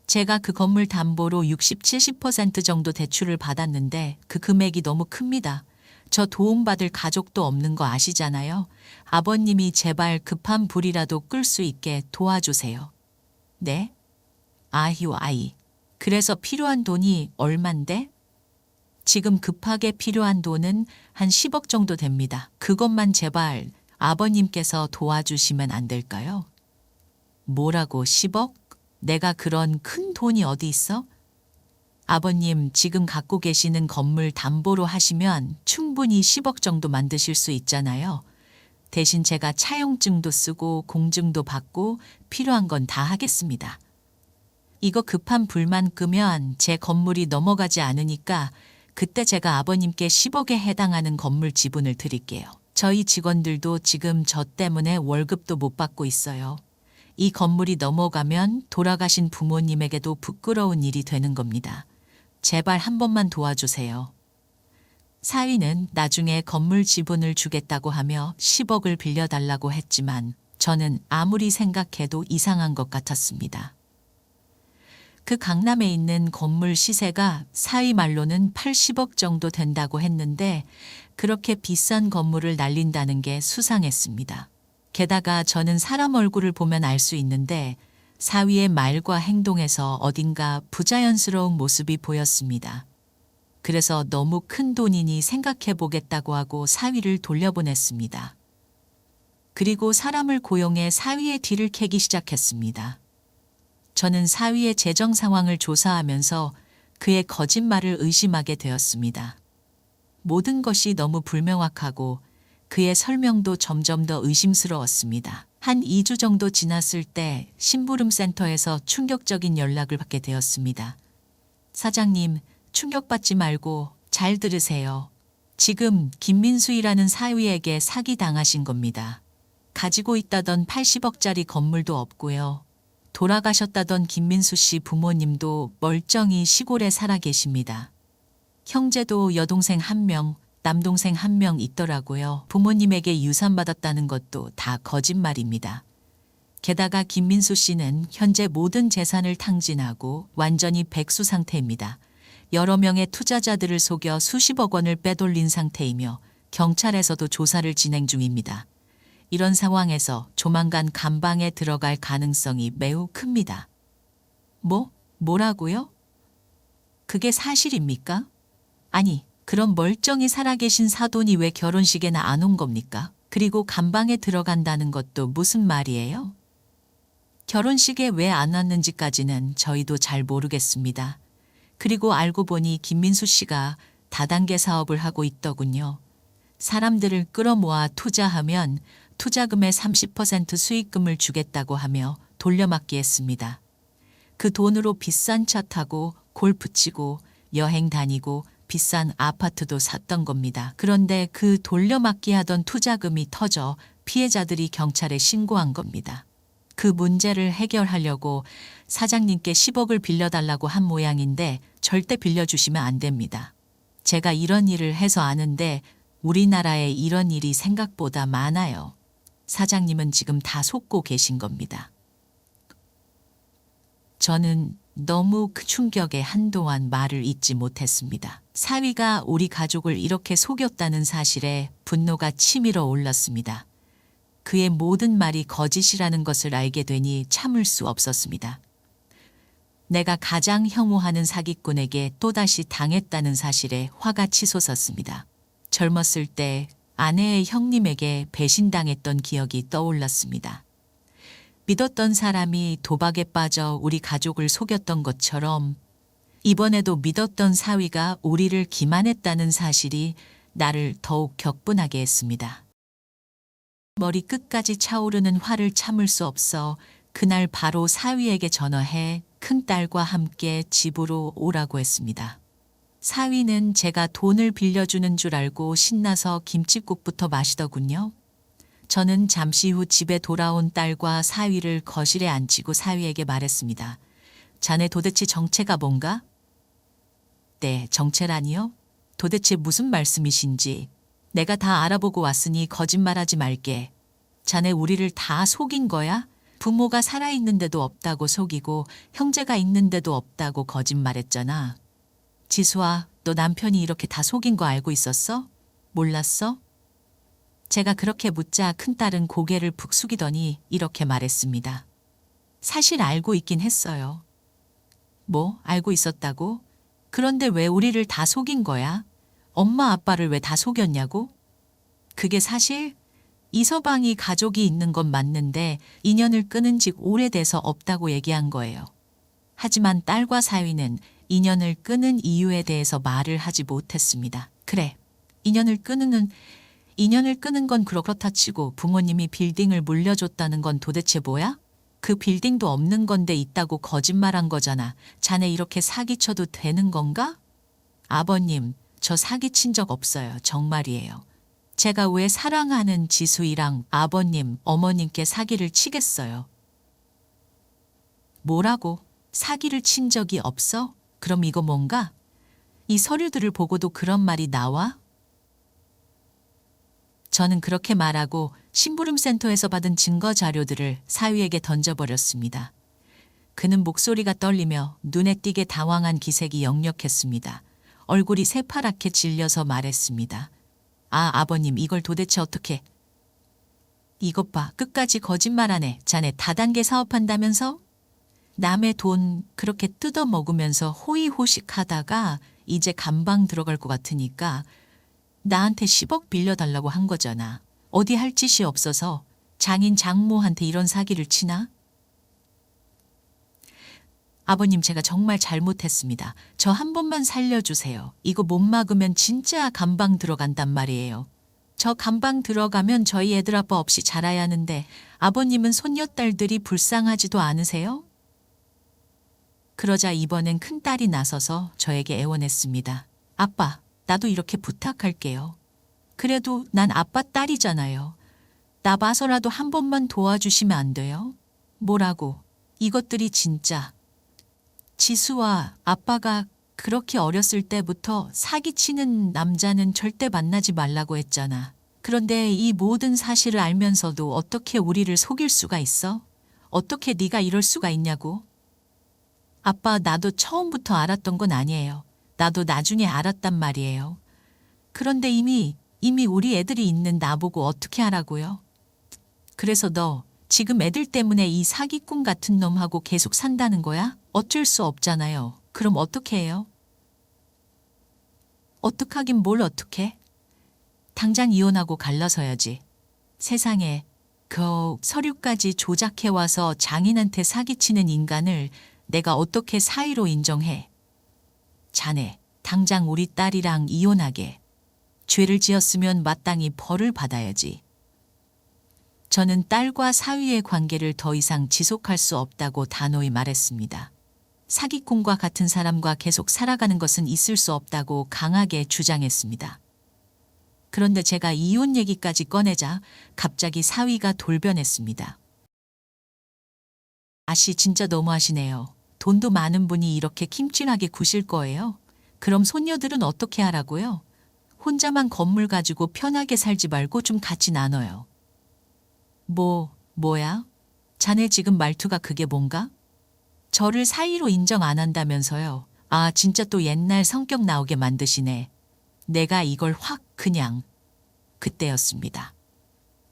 제가 그 건물 담보로 60, 70% 정도 대출을 받았는데 그 금액이 너무 큽니다. 저 도움받을 가족도 없는 거 아시잖아요. 아버님이 제발 급한 불이라도 끌 수 있게 도와주세요. 네? 아이고 아이. 그래서 필요한 돈이 얼만데? 지금 급하게 필요한 돈은 한 10억 정도 됩니다. 그것만 제발 아버님께서 도와주시면 안 될까요? 뭐라고 10억? 내가 그런 큰 돈이 어디 있어? 아버님 지금 갖고 계시는 건물 담보로 하시면 충분히 10억 정도 만드실 수 있잖아요. 대신 제가 차용증도 쓰고 공증도 받고 필요한 건 다 하겠습니다. 이거 급한 불만 끄면 제 건물이 넘어가지 않으니까 그때 제가 아버님께 10억에 해당하는 건물 지분을 드릴게요. 저희 직원들도 지금 저 때문에 월급도 못 받고 있어요. 이 건물이 넘어가면 돌아가신 부모님에게도 부끄러운 일이 되는 겁니다. 제발 한 번만 도와주세요. 사위는 나중에 건물 지분을 주겠다고 하며 10억을 빌려달라고 했지만 저는 아무리 생각해도 이상한 것 같았습니다. 그 강남에 있는 건물 시세가 사위 말로는 80억 정도 된다고 했는데 그렇게 비싼 건물을 날린다는 게 수상했습니다. 게다가 저는 사람 얼굴을 보면 알 수 있는데 사위의 말과 행동에서 어딘가 부자연스러운 모습이 보였습니다. 그래서 너무 큰 돈이니 생각해 보겠다고 하고 사위를 돌려보냈습니다. 그리고 사람을 고용해 사위의 뒤를 캐기 시작했습니다. 저는 사위의 재정 상황을 조사하면서 그의 거짓말을 의심하게 되었습니다. 모든 것이 너무 불명확하고 그의 설명도 점점 더 의심스러웠습니다. 한 2주 정도 지났을 때 심부름센터에서 충격적인 연락을 받게 되었습니다. 사장님, 충격받지 말고 잘 들으세요. 지금 김민수이라는 사위에게 사기당하신 겁니다. 가지고 있다던 80억짜리 건물도 없고요. 돌아가셨다던 김민수 씨 부모님도 멀쩡히 시골에 살아 계십니다. 형제도 여동생 1명, 남동생 한 명 있더라고요. 부모님에게 유산받았다는 것도 다 거짓말입니다. 게다가 김민수 씨는 현재 모든 재산을 탕진하고 완전히 백수 상태입니다. 여러 명의 투자자들을 속여 수십억 원을 빼돌린 상태이며 경찰에서도 조사를 진행 중입니다. 이런 상황에서 조만간 감방에 들어갈 가능성이 매우 큽니다. 뭐라고요? 그게 사실입니까? 아니, 그럼 멀쩡히 살아계신 사돈이 왜 결혼식에나 안 온 겁니까? 그리고 감방에 들어간다는 것도 무슨 말이에요? 결혼식에 왜 안 왔는지까지는 저희도 잘 모르겠습니다. 그리고 알고 보니 김민수 씨가 다단계 사업을 하고 있더군요. 사람들을 끌어모아 투자하면 투자금의 30% 수익금을 주겠다고 하며 돌려막기 했습니다. 그 돈으로 비싼 차 타고 골프 치고 여행 다니고 비싼 아파트도 샀던 겁니다. 그런데 그 돌려막기 하던 투자금이 터져 피해자들이 경찰에 신고한 겁니다. 그 문제를 해결하려고 사장님께 10억을 빌려달라고 한 모양인데 절대 빌려주시면 안 됩니다. 제가 이런 일을 해서 아는데 우리나라에 이런 일이 생각보다 많아요. 사장님은 지금 다 속고 계신 겁니다. 저는 너무 그 충격에 한동안 말을 잇지 못했습니다. 사위가 우리 가족을 이렇게 속였다는 사실에 분노가 치밀어 올랐습니다. 그의 모든 말이 거짓이라는 것을 알게 되니 참을 수 없었습니다. 내가 가장 혐오하는 사기꾼에게 또다시 당했다는 사실에 화가 치솟았습니다. 젊었을 때 아내의 형님에게 배신당했던 기억이 떠올랐습니다. 믿었던 사람이 도박에 빠져 우리 가족을 속였던 것처럼 이번에도 믿었던 사위가 우리를 기만했다는 사실이 나를 더욱 격분하게 했습니다. 머리 끝까지 차오르는 화를 참을 수 없어 그날 바로 사위에게 전화해 큰딸과 함께 집으로 오라고 했습니다. 사위는 제가 돈을 빌려주는 줄 알고 신나서 김칫국부터 마시더군요. 저는 잠시 후 집에 돌아온 딸과 사위를 거실에 앉히고 사위에게 말했습니다. 자네 도대체 정체가 뭔가? 네, 정체라니요? 도대체 무슨 말씀이신지. 내가 다 알아보고 왔으니 거짓말하지 말게. 자네 우리를 다 속인 거야? 부모가 살아있는데도 없다고 속이고 형제가 있는데도 없다고 거짓말했잖아. 지수아, 너 남편이 이렇게 다 속인 거 알고 있었어? 몰랐어? 제가 그렇게 묻자 큰딸은 고개를 푹 숙이더니 이렇게 말했습니다. 사실 알고 있긴 했어요. 뭐, 알고 있었다고? 그런데 왜 우리를 다 속인 거야? 엄마 아빠를 왜 다 속였냐고? 그게 사실 이서방이 가족이 있는 건 맞는데 인연을 끊은 지 오래돼서 없다고 얘기한 거예요. 하지만 딸과 사위는 인연을 끊은 이유에 대해서 말을 하지 못했습니다. 그래, 인연을 끊은 건 그렇다 치고 부모님이 빌딩을 물려줬다는 건 도대체 뭐야? 그 빌딩도 없는 건데 있다고 거짓말한 거잖아. 자네 이렇게 사기쳐도 되는 건가? 아버님, 저 사기친 적 없어요. 정말이에요. 제가 왜 사랑하는 지수이랑 아버님, 어머님께 사기를 치겠어요? 뭐라고? 사기를 친 적이 없어? 그럼 이거 뭔가? 이 서류들을 보고도 그런 말이 나와? 저는 그렇게 말하고 심부름센터에서 받은 증거 자료들을 사위에게 던져버렸습니다. 그는 목소리가 떨리며 눈에 띄게 당황한 기색이 역력했습니다. 얼굴이 새파랗게 질려서 말했습니다. 아버님, 이걸 도대체 어떻게... 이것 봐, 끝까지 거짓말하네. 자네 다단계 사업한다면서? 남의 돈 그렇게 뜯어먹으면서 호의호식하다가 이제 감방 들어갈 것 같으니까 나한테 10억 빌려달라고 한 거잖아. 어디 할 짓이 없어서 장인 장모한테 이런 사기를 치나? 아버님, 제가 정말 잘못했습니다. 저 한 번만 살려주세요. 이거 못 막으면 진짜 감방 들어간단 말이에요. 저 감방 들어가면 저희 애들 아빠 없이 자라야 하는데 아버님은 손녀딸들이 불쌍하지도 않으세요? 그러자 이번엔 큰딸이 나서서 저에게 애원했습니다. 아빠, 나도 이렇게 부탁할게요. 그래도 난 아빠 딸이잖아요. 나 봐서라도 한 번만 도와주시면 안 돼요? 뭐라고? 이것들이 진짜... 지수와 아빠가 그렇게 어렸을 때부터 사기치는 남자는 절대 만나지 말라고 했잖아. 그런데 이 모든 사실을 알면서도 어떻게 우리를 속일 수가 있어? 어떻게 네가 이럴 수가 있냐고? 아빠, 나도 처음부터 알았던 건 아니에요. 나도 나중에 알았단 말이에요. 그런데 이미 우리 애들이 있는 나보고 어떻게 하라고요? 그래서 너 지금 애들 때문에 이 사기꾼 같은 놈하고 계속 산다는 거야? 어쩔 수 없잖아요. 그럼 어떻게 해요? 어떡하긴 뭘 어떡해? 당장 이혼하고 갈라서야지. 세상에 그 서류까지 조작해와서 장인한테 사기치는 인간을 내가 어떻게 사위로 인정해? 자네, 당장 우리 딸이랑 이혼하게. 죄를 지었으면 마땅히 벌을 받아야지. 저는 딸과 사위의 관계를 더 이상 지속할 수 없다고 단호히 말했습니다. 사기꾼과 같은 사람과 계속 살아가는 것은 있을 수 없다고 강하게 주장했습니다. 그런데 제가 이혼 얘기까지 꺼내자 갑자기 사위가 돌변했습니다. 아씨, 진짜 너무하시네요. 돈도 많은 분이 이렇게 킴찔하게 구실 거예요? 그럼 손녀들은 어떻게 하라고요? 혼자만 건물 가지고 편하게 살지 말고 좀 같이 나눠요. 뭐야? 자네 지금 말투가 그게 뭔가? 저를 사위로 인정 안 한다면서요. 아, 진짜 또 옛날 성격 나오게 만드시네. 내가 이걸 확 그냥. 그때였습니다.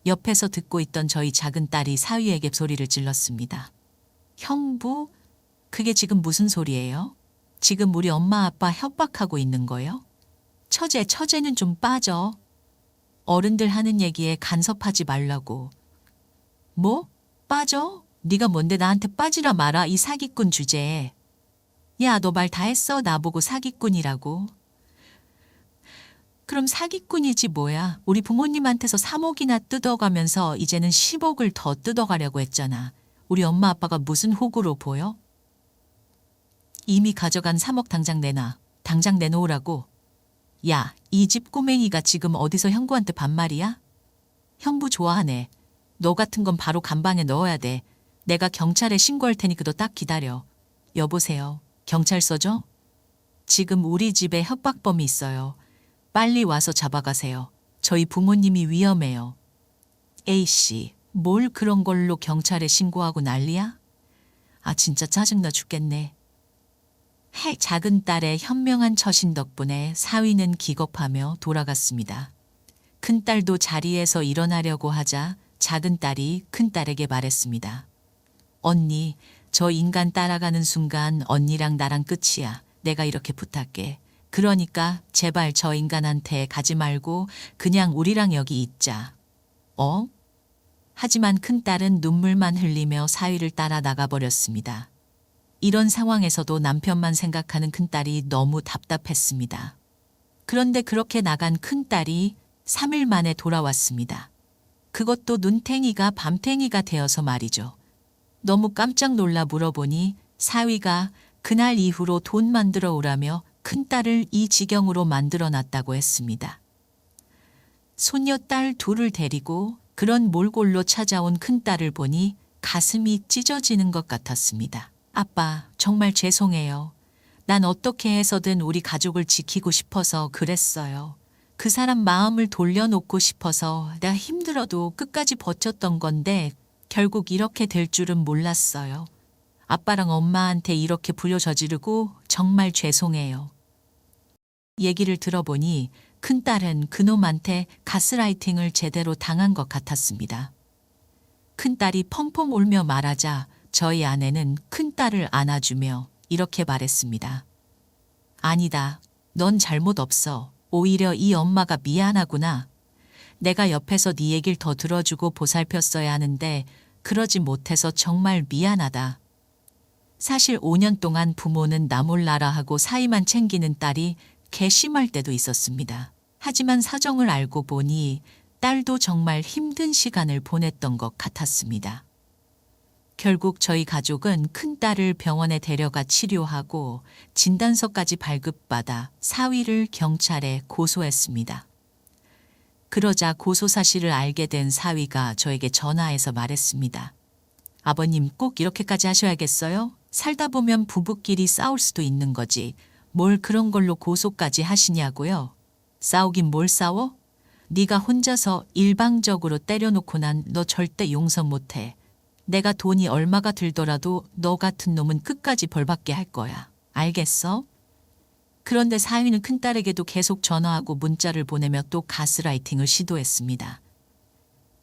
옆에서 듣고 있던 저희 작은 딸이 사위에게 소리를 질렀습니다. 형부? 그게 지금 무슨 소리예요? 지금 우리 엄마 아빠 협박하고 있는 거예요? 처제는 좀 빠져. 어른들 하는 얘기에 간섭하지 말라고. 뭐? 빠져? 네가 뭔데 나한테 빠지라 마라, 이 사기꾼 주제에. 야, 너 말 다 했어? 나보고 사기꾼이라고. 그럼 사기꾼이지 뭐야. 우리 부모님한테서 3억이나 뜯어가면서 이제는 10억을 더 뜯어가려고 했잖아. 우리 엄마 아빠가 무슨 호구로 보여? 이미 가져간 3억 당장 내놔. 당장 내놓으라고. 야, 이 집 꼬맹이가 지금 어디서 형부한테 반말이야? 형부 좋아하네. 너 같은 건 바로 간방에 넣어야 돼. 내가 경찰에 신고할 테니까 너 딱 기다려. 여보세요. 경찰서죠? 지금 우리 집에 협박범이 있어요. 빨리 와서 잡아가세요. 저희 부모님이 위험해요. A씨, 뭘 그런 걸로 경찰에 신고하고 난리야? 아, 진짜 짜증나 죽겠네. 작은 딸의 현명한 처신 덕분에 사위는 기겁하며 돌아갔습니다. 큰딸도 자리에서 일어나려고 하자 작은 딸이 큰딸에게 말했습니다. 언니, 저 인간 따라가는 순간 언니랑 나랑 끝이야. 내가 이렇게 부탁해. 그러니까 제발 저 인간한테 가지 말고 그냥 우리랑 여기 있자. 어? 하지만 큰딸은 눈물만 흘리며 사위를 따라 나가버렸습니다. 이런 상황에서도 남편만 생각하는 큰딸이 너무 답답했습니다. 그런데 그렇게 나간 큰딸이 3일 만에 돌아왔습니다. 그것도 눈탱이가 밤탱이가 되어서 말이죠. 너무 깜짝 놀라 물어보니 사위가 그날 이후로 돈 만들어 오라며 큰딸을 이 지경으로 만들어 놨다고 했습니다. 손녀딸 둘을 데리고 그런 몰골로 찾아온 큰딸을 보니 가슴이 찢어지는 것 같았습니다. 아빠, 정말 죄송해요. 난 어떻게 해서든 우리 가족을 지키고 싶어서 그랬어요. 그 사람 마음을 돌려놓고 싶어서 내가 힘들어도 끝까지 버텼던 건데 결국 이렇게 될 줄은 몰랐어요. 아빠랑 엄마한테 이렇게 불효 저지르고 정말 죄송해요. 얘기를 들어보니 큰딸은 그놈한테 가스라이팅을 제대로 당한 것 같았습니다. 큰딸이 펑펑 울며 말하자 저희 아내는 큰딸을 안아주며 이렇게 말했습니다. 아니다. 넌 잘못 없어. 오히려 이 엄마가 미안하구나. 내가 옆에서 네 얘기를 더 들어주고 보살폈어야 하는데 그러지 못해서 정말 미안하다. 사실 5년 동안 부모는 나 몰라라 하고 사이만 챙기는 딸이 괘씸할 때도 있었습니다. 하지만 사정을 알고 보니 딸도 정말 힘든 시간을 보냈던 것 같았습니다. 결국 저희 가족은 큰딸을 병원에 데려가 치료하고 진단서까지 발급받아 사위를 경찰에 고소했습니다. 그러자 고소 사실을 알게 된 사위가 저에게 전화해서 말했습니다. 아버님 꼭 이렇게까지 하셔야겠어요? 살다 보면 부부끼리 싸울 수도 있는 거지. 뭘 그런 걸로 고소까지 하시냐고요? 싸우긴 뭘 싸워? 네가 혼자서 일방적으로 때려놓고 난 너 절대 용서 못해. 내가 돈이 얼마가 들더라도 너 같은 놈은 끝까지 벌받게 할 거야. 알겠어? 그런데 사위는 큰딸에게도 계속 전화하고 문자를 보내며 또 가스라이팅을 시도했습니다.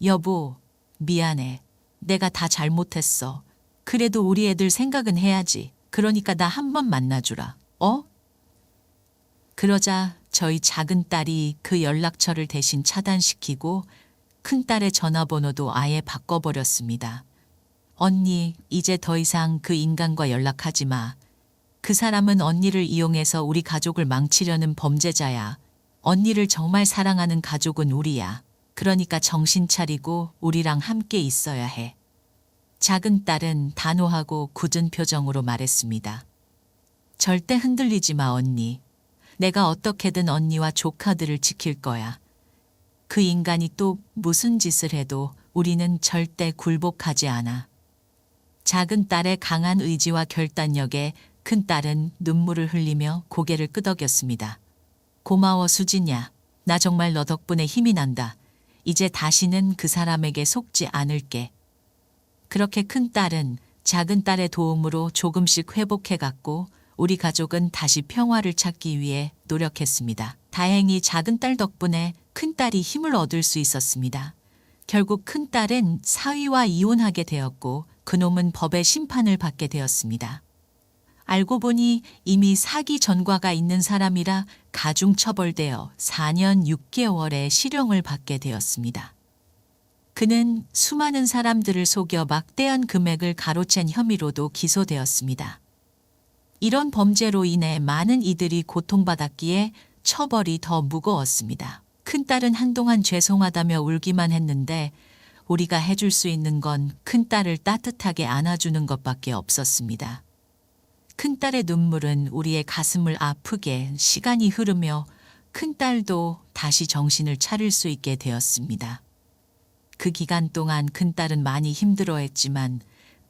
여보, 미안해. 내가 다 잘못했어. 그래도 우리 애들 생각은 해야지. 그러니까 나 한 번 만나주라. 어? 그러자 저희 작은 딸이 그 연락처를 대신 차단시키고 큰딸의 전화번호도 아예 바꿔버렸습니다. 언니, 이제 더 이상 그 인간과 연락하지 마. 그 사람은 언니를 이용해서 우리 가족을 망치려는 범죄자야. 언니를 정말 사랑하는 가족은 우리야. 그러니까 정신 차리고 우리랑 함께 있어야 해. 작은 딸은 단호하고 굳은 표정으로 말했습니다. 절대 흔들리지 마, 언니. 내가 어떻게든 언니와 조카들을 지킬 거야. 그 인간이 또 무슨 짓을 해도 우리는 절대 굴복하지 않아. 작은 딸의 강한 의지와 결단력에 큰 딸은 눈물을 흘리며 고개를 끄덕였습니다. 고마워, 수진야. 나 정말 너 덕분에 힘이 난다. 이제 다시는 그 사람에게 속지 않을게. 그렇게 큰 딸은 작은 딸의 도움으로 조금씩 회복해갔고 우리 가족은 다시 평화를 찾기 위해 노력했습니다. 다행히 작은 딸 덕분에 큰 딸이 힘을 얻을 수 있었습니다. 결국 큰 딸은 사위와 이혼하게 되었고 그놈은 법의 심판을 받게 되었습니다. 알고 보니 이미 사기 전과가 있는 사람이라 가중처벌되어 4년 6개월의 실형을 받게 되었습니다. 그는 수많은 사람들을 속여 막대한 금액을 가로챈 혐의로도 기소되었습니다. 이런 범죄로 인해 많은 이들이 고통받았기에 처벌이 더 무거웠습니다. 큰딸은 한동안 죄송하다며 울기만 했는데 우리가 해줄 수 있는 건 큰딸을 따뜻하게 안아주는 것밖에 없었습니다. 큰딸의 눈물은 우리의 가슴을 아프게 시간이 흐르며 큰딸도 다시 정신을 차릴 수 있게 되었습니다. 그 기간 동안 큰딸은 많이 힘들어했지만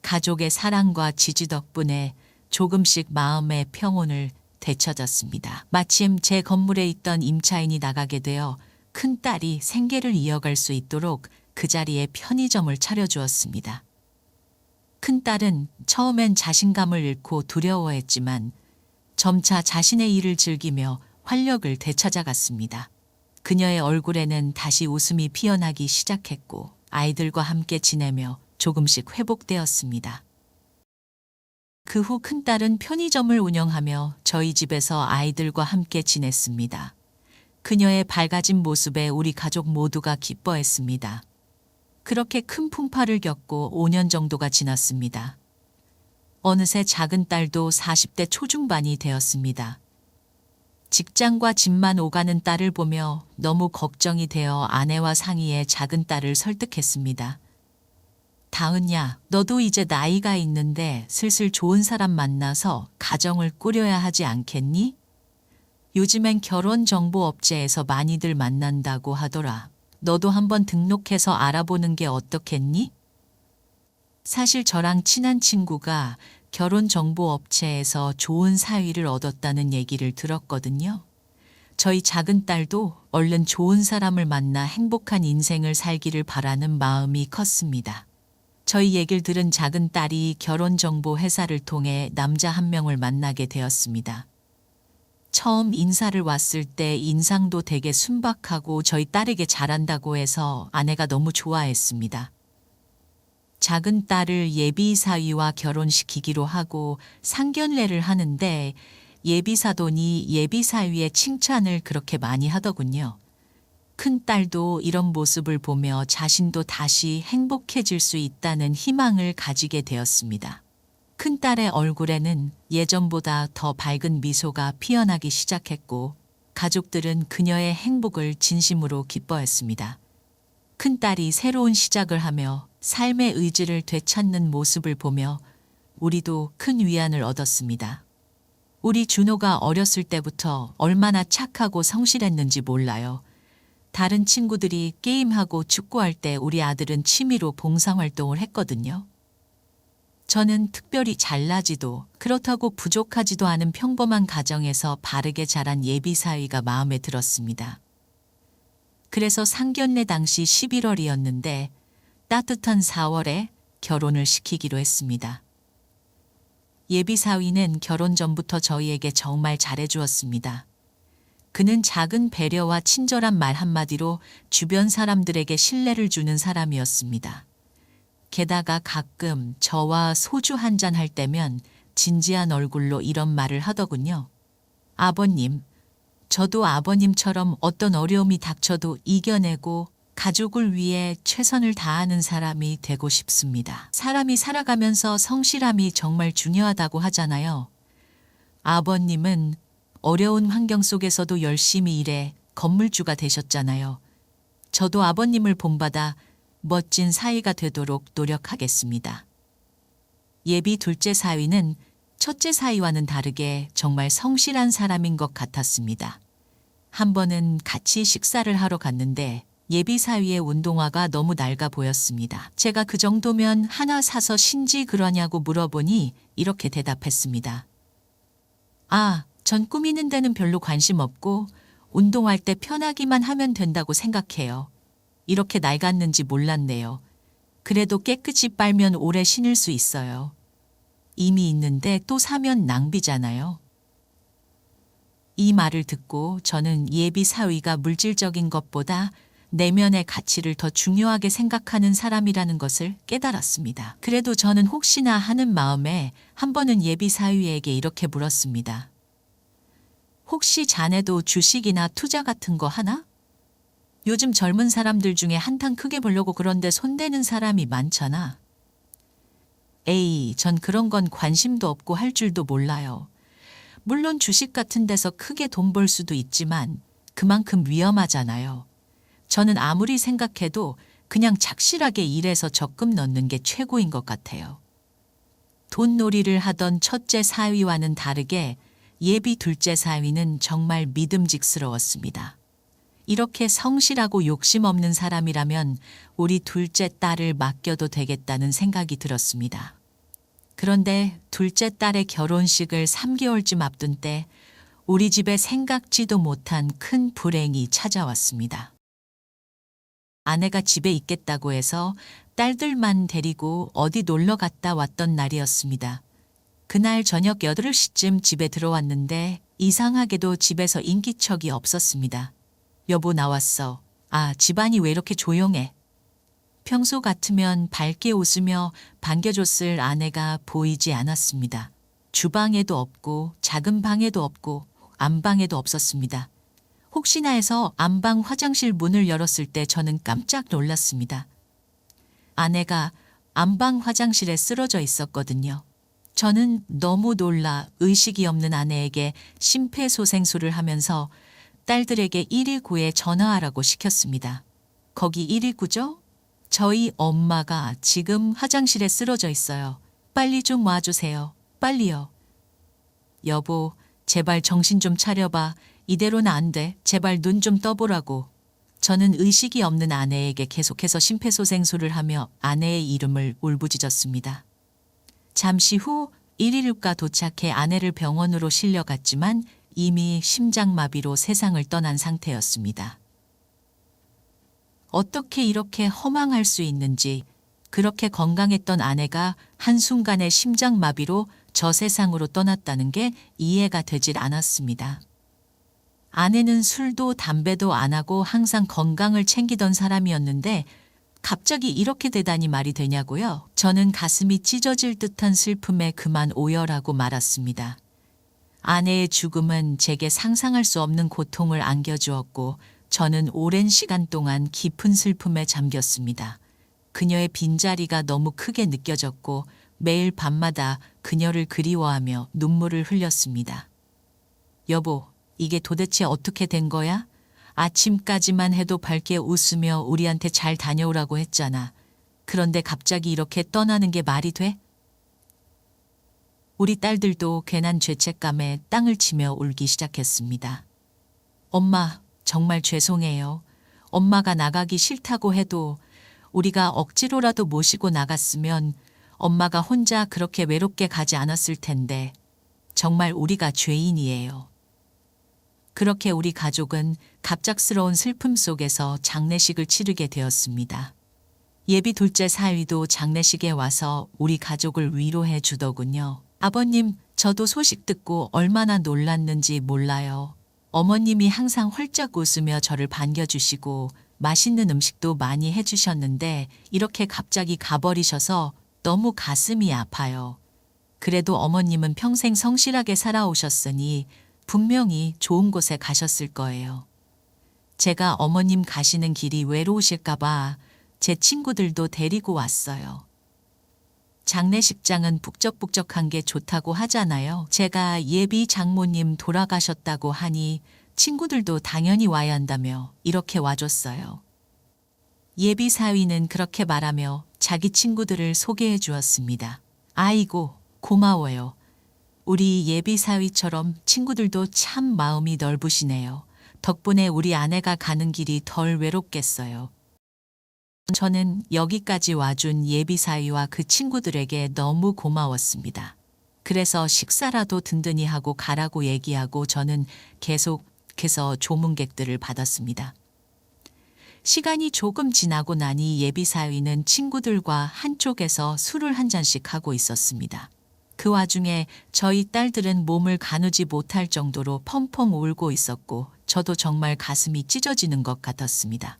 가족의 사랑과 지지 덕분에 조금씩 마음의 평온을 되찾았습니다. 마침 제 건물에 있던 임차인이 나가게 되어 큰딸이 생계를 이어갈 수 있도록 그 자리에 편의점을 차려주었습니다. 큰딸은 처음엔 자신감을 잃고 두려워했지만 점차 자신의 일을 즐기며 활력을 되찾아갔습니다. 그녀의 얼굴에는 다시 웃음이 피어나기 시작했고 아이들과 함께 지내며 조금씩 회복되었습니다. 그 후 큰딸은 편의점을 운영하며 저희 집에서 아이들과 함께 지냈습니다. 그녀의 밝아진 모습에 우리 가족 모두가 기뻐했습니다. 그렇게 큰 풍파를 겪고 5년 정도가 지났습니다. 어느새 작은 딸도 40대 초중반이 되었습니다. 직장과 집만 오가는 딸을 보며 너무 걱정이 되어 아내와 상의해 작은 딸을 설득했습니다. 다은야, 너도 이제 나이가 있는데 슬슬 좋은 사람 만나서 가정을 꾸려야 하지 않겠니? 요즘엔 결혼정보업체에서 많이들 만난다고 하더라. 너도 한번 등록해서 알아보는 게 어떻겠니? 사실 저랑 친한 친구가 결혼정보업체에서 좋은 사위를 얻었다는 얘기를 들었거든요. 저희 작은 딸도 얼른 좋은 사람을 만나 행복한 인생을 살기를 바라는 마음이 컸습니다. 저희 얘기를 들은 작은 딸이 결혼정보 회사를 통해 남자 한 명을 만나게 되었습니다. 처음 인사를 왔을 때 인상도 되게 순박하고 저희 딸에게 잘한다고 해서 아내가 너무 좋아했습니다. 작은 딸을 예비 사위와 결혼시키기로 하고 상견례를 하는데 예비 사돈이 예비 사위의 칭찬을 그렇게 많이 하더군요. 큰 딸도 이런 모습을 보며 자신도 다시 행복해질 수 있다는 희망을 가지게 되었습니다. 큰 딸의 얼굴에는 예전보다 더 밝은 미소가 피어나기 시작했고 가족들은 그녀의 행복을 진심으로 기뻐했습니다. 큰 딸이 새로운 시작을 하며 삶의 의지를 되찾는 모습을 보며 우리도 큰 위안을 얻었습니다. 우리 준호가 어렸을 때부터 얼마나 착하고 성실했는지 몰라요. 다른 친구들이 게임하고 축구할 때 우리 아들은 취미로 봉사활동을 했거든요. 저는 특별히 잘나지도 그렇다고 부족하지도 않은 평범한 가정에서 바르게 자란 예비 사위가 마음에 들었습니다. 그래서 상견례 당시 11월이었는데 따뜻한 4월에 결혼을 시키기로 했습니다. 예비 사위는 결혼 전부터 저희에게 정말 잘해주었습니다. 그는 작은 배려와 친절한 말 한마디로 주변 사람들에게 신뢰를 주는 사람이었습니다. 게다가 가끔 저와 소주 한잔 할 때면 진지한 얼굴로 이런 말을 하더군요. 아버님, 저도 아버님처럼 어떤 어려움이 닥쳐도 이겨내고 가족을 위해 최선을 다하는 사람이 되고 싶습니다. 사람이 살아가면서 성실함이 정말 중요하다고 하잖아요. 아버님은 어려운 환경 속에서도 열심히 일해 건물주가 되셨잖아요. 저도 아버님을 본받아 멋진 사위가 되도록 노력하겠습니다. 예비 둘째 사위는 첫째 사위와는 다르게 정말 성실한 사람인 것 같았습니다. 한 번은 같이 식사를 하러 갔는데 예비 사위의 운동화가 너무 낡아 보였습니다. 제가 그 정도면 하나 사서 신지 그러냐고 물어보니 이렇게 대답했습니다. 아, 전 꾸미는 데는 별로 관심 없고 운동할 때 편하기만 하면 된다고 생각해요. 이렇게 낡았는지 몰랐네요. 그래도 깨끗이 빨면 오래 신을 수 있어요. 이미 있는데 또 사면 낭비잖아요. 이 말을 듣고 저는 예비 사위가 물질적인 것보다 내면의 가치를 더 중요하게 생각하는 사람이라는 것을 깨달았습니다. 그래도 저는 혹시나 하는 마음에 한 번은 예비 사위에게 이렇게 물었습니다. 혹시 자네도 주식이나 투자 같은 거 하나? 요즘 젊은 사람들 중에 한탕 크게 벌려고 그런데 손대는 사람이 많잖아. 에이, 전 그런 건 관심도 없고 할 줄도 몰라요. 물론 주식 같은 데서 크게 돈 벌 수도 있지만 그만큼 위험하잖아요. 저는 아무리 생각해도 그냥 착실하게 일해서 적금 넣는 게 최고인 것 같아요. 돈놀이를 하던 첫째 사위와는 다르게 예비 둘째 사위는 정말 믿음직스러웠습니다. 이렇게 성실하고 욕심 없는 사람이라면 우리 둘째 딸을 맡겨도 되겠다는 생각이 들었습니다. 그런데 둘째 딸의 결혼식을 3개월쯤 앞둔 때 우리 집에 생각지도 못한 큰 불행이 찾아왔습니다. 아내가 집에 있겠다고 해서 딸들만 데리고 어디 놀러 갔다 왔던 날이었습니다. 그날 저녁 8시쯤 집에 들어왔는데 이상하게도 집에서 인기척이 없었습니다. 여보 나왔어. 아, 집안이 왜 이렇게 조용해? 평소 같으면 밝게 웃으며 반겨줬을 아내가 보이지 않았습니다. 주방에도 없고 작은 방에도 없고 안방에도 없었습니다. 혹시나 해서 안방 화장실 문을 열었을 때 저는 깜짝 놀랐습니다. 아내가 안방 화장실에 쓰러져 있었거든요. 저는 너무 놀라 의식이 없는 아내에게 심폐소생술을 하면서 딸들에게 119에 전화하라고 시켰습니다. 거기 119죠? 저희 엄마가 지금 화장실에 쓰러져 있어요. 빨리 좀 와주세요. 빨리요. 여보, 제발 정신 좀 차려봐. 이대로는 안 돼. 제발 눈 좀 떠보라고. 저는 의식이 없는 아내에게 계속해서 심폐소생술을 하며 아내의 이름을 울부짖었습니다. 잠시 후 119가 도착해 아내를 병원으로 실려갔지만 이미 심장마비로 세상을 떠난 상태였습니다. 어떻게 이렇게 허망할 수 있는지 그렇게 건강했던 아내가 한순간에 심장마비로 저 세상으로 떠났다는 게 이해가 되질 않았습니다. 아내는 술도 담배도 안 하고 항상 건강을 챙기던 사람이었는데 갑자기 이렇게 되다니 말이 되냐고요? 저는 가슴이 찢어질 듯한 슬픔에 그만 오열하고 말았습니다. 아내의 죽음은 제게 상상할 수 없는 고통을 안겨주었고 저는 오랜 시간 동안 깊은 슬픔에 잠겼습니다. 그녀의 빈자리가 너무 크게 느껴졌고 매일 밤마다 그녀를 그리워하며 눈물을 흘렸습니다. 여보, 이게 도대체 어떻게 된 거야? 아침까지만 해도 밝게 웃으며 우리한테 잘 다녀오라고 했잖아. 그런데 갑자기 이렇게 떠나는 게 말이 돼? 우리 딸들도 괜한 죄책감에 땅을 치며 울기 시작했습니다. 엄마, 정말 죄송해요. 엄마가 나가기 싫다고 해도 우리가 억지로라도 모시고 나갔으면 엄마가 혼자 그렇게 외롭게 가지 않았을 텐데 정말 우리가 죄인이에요. 그렇게 우리 가족은 갑작스러운 슬픔 속에서 장례식을 치르게 되었습니다. 예비 둘째 사위도 장례식에 와서 우리 가족을 위로해 주더군요. 아버님, 저도 소식 듣고 얼마나 놀랐는지 몰라요. 어머님이 항상 활짝 웃으며 저를 반겨주시고 맛있는 음식도 많이 해주셨는데 이렇게 갑자기 가버리셔서 너무 가슴이 아파요. 그래도 어머님은 평생 성실하게 살아오셨으니 분명히 좋은 곳에 가셨을 거예요. 제가 어머님 가시는 길이 외로우실까봐 제 친구들도 데리고 왔어요. 장례식장은 북적북적한 게 좋다고 하잖아요. 제가 예비 장모님 돌아가셨다고 하니 친구들도 당연히 와야 한다며 이렇게 와줬어요. 예비 사위는 그렇게 말하며 자기 친구들을 소개해 주었습니다. 아이고, 고마워요. 우리 예비 사위처럼 친구들도 참 마음이 넓으시네요. 덕분에 우리 아내가 가는 길이 덜 외롭겠어요. 저는 여기까지 와준 예비 사위와 그 친구들에게 너무 고마웠습니다. 그래서 식사라도 든든히 하고 가라고 얘기하고 저는 계속해서 조문객들을 받았습니다. 시간이 조금 지나고 나니 예비 사위는 친구들과 한쪽에서 술을 한 잔씩 하고 있었습니다. 그 와중에 저희 딸들은 몸을 가누지 못할 정도로 펑펑 울고 있었고 저도 정말 가슴이 찢어지는 것 같았습니다.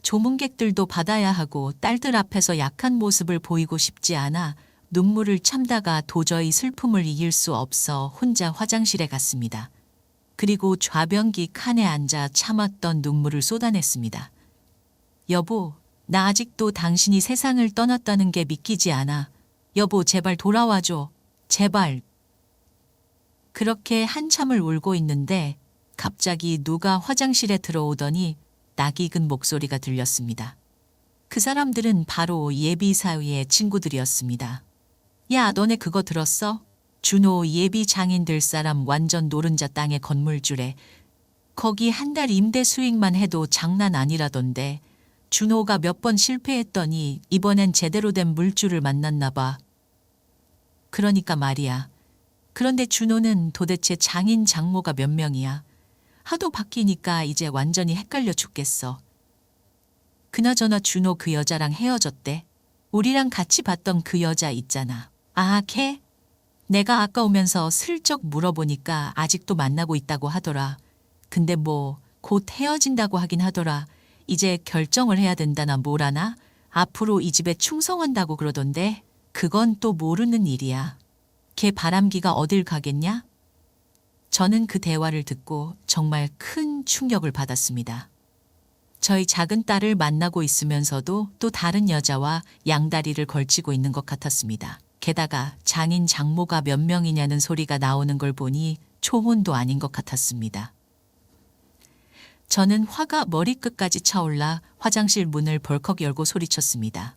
조문객들도 받아야 하고 딸들 앞에서 약한 모습을 보이고 싶지 않아 눈물을 참다가 도저히 슬픔을 이길 수 없어 혼자 화장실에 갔습니다. 그리고 좌변기 칸에 앉아 참았던 눈물을 쏟아냈습니다. 여보, 나 아직도 당신이 세상을 떠났다는 게 믿기지 않아. 여보, 제발 돌아와줘. 제발. 그렇게 한참을 울고 있는데 갑자기 누가 화장실에 들어오더니 낯익은 목소리가 들렸습니다. 그 사람들은 바로 예비 사위의 친구들이었습니다. 야, 너네 그거 들었어? 준호 예비 장인 될 사람 완전 노른자 땅의 건물주래. 거기 한 달 임대 수익만 해도 장난 아니라던데. 준호가 몇 번 실패했더니 이번엔 제대로 된 물주를 만났나 봐. 그러니까 말이야. 그런데 준호는 도대체 장인 장모가 몇 명이야? 하도 바뀌니까 이제 완전히 헷갈려 죽겠어. 그나저나 준호 그 여자랑 헤어졌대. 우리랑 같이 봤던 그 여자 있잖아. 아, 걔? 내가 아까 오면서 슬쩍 물어보니까 아직도 만나고 있다고 하더라. 근데 뭐 곧 헤어진다고 하긴 하더라. 이제 결정을 해야 된다나 뭐라나? 앞으로 이 집에 충성한다고 그러던데 그건 또 모르는 일이야. 걔 바람기가 어딜 가겠냐? 저는 그 대화를 듣고 정말 큰 충격을 받았습니다. 저희 작은 딸을 만나고 있으면서도 또 다른 여자와 양다리를 걸치고 있는 것 같았습니다. 게다가 장인 장모가 몇 명이냐는 소리가 나오는 걸 보니 초혼도 아닌 것 같았습니다. 저는 화가 머리끝까지 차올라 화장실 문을 벌컥 열고 소리쳤습니다.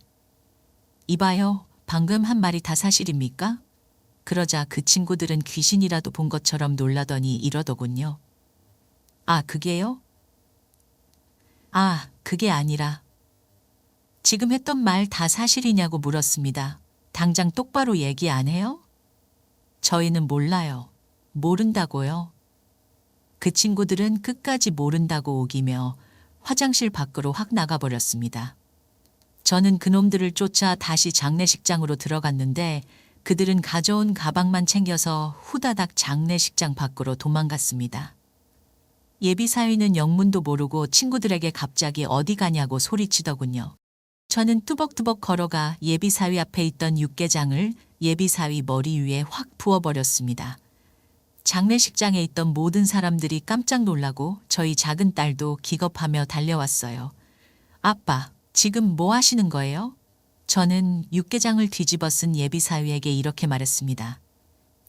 이봐요, 방금 한 말이 다 사실입니까? 그러자 그 친구들은 귀신이라도 본 것처럼 놀라더니 이러더군요. 아, 그게요? 아, 그게 아니라. 지금 했던 말 다 사실이냐고 물었습니다. 당장 똑바로 얘기 안 해요? 저희는 몰라요. 모른다고요. 그 친구들은 끝까지 모른다고 우기며 화장실 밖으로 확 나가버렸습니다. 저는 그놈들을 쫓아 다시 장례식장으로 들어갔는데 그들은 가져온 가방만 챙겨서 후다닥 장례식장 밖으로 도망갔습니다. 예비 사위는 영문도 모르고 친구들에게 갑자기 어디 가냐고 소리치더군요. 저는 뚜벅뚜벅 걸어가 예비 사위 앞에 있던 육개장을 예비 사위 머리 위에 확 부어버렸습니다. 장례식장에 있던 모든 사람들이 깜짝 놀라고 저희 작은 딸도 기겁하며 달려왔어요. 아빠, 지금 뭐 하시는 거예요? 저는 육개장을 뒤집어 쓴 예비 사위에게 이렇게 말했습니다.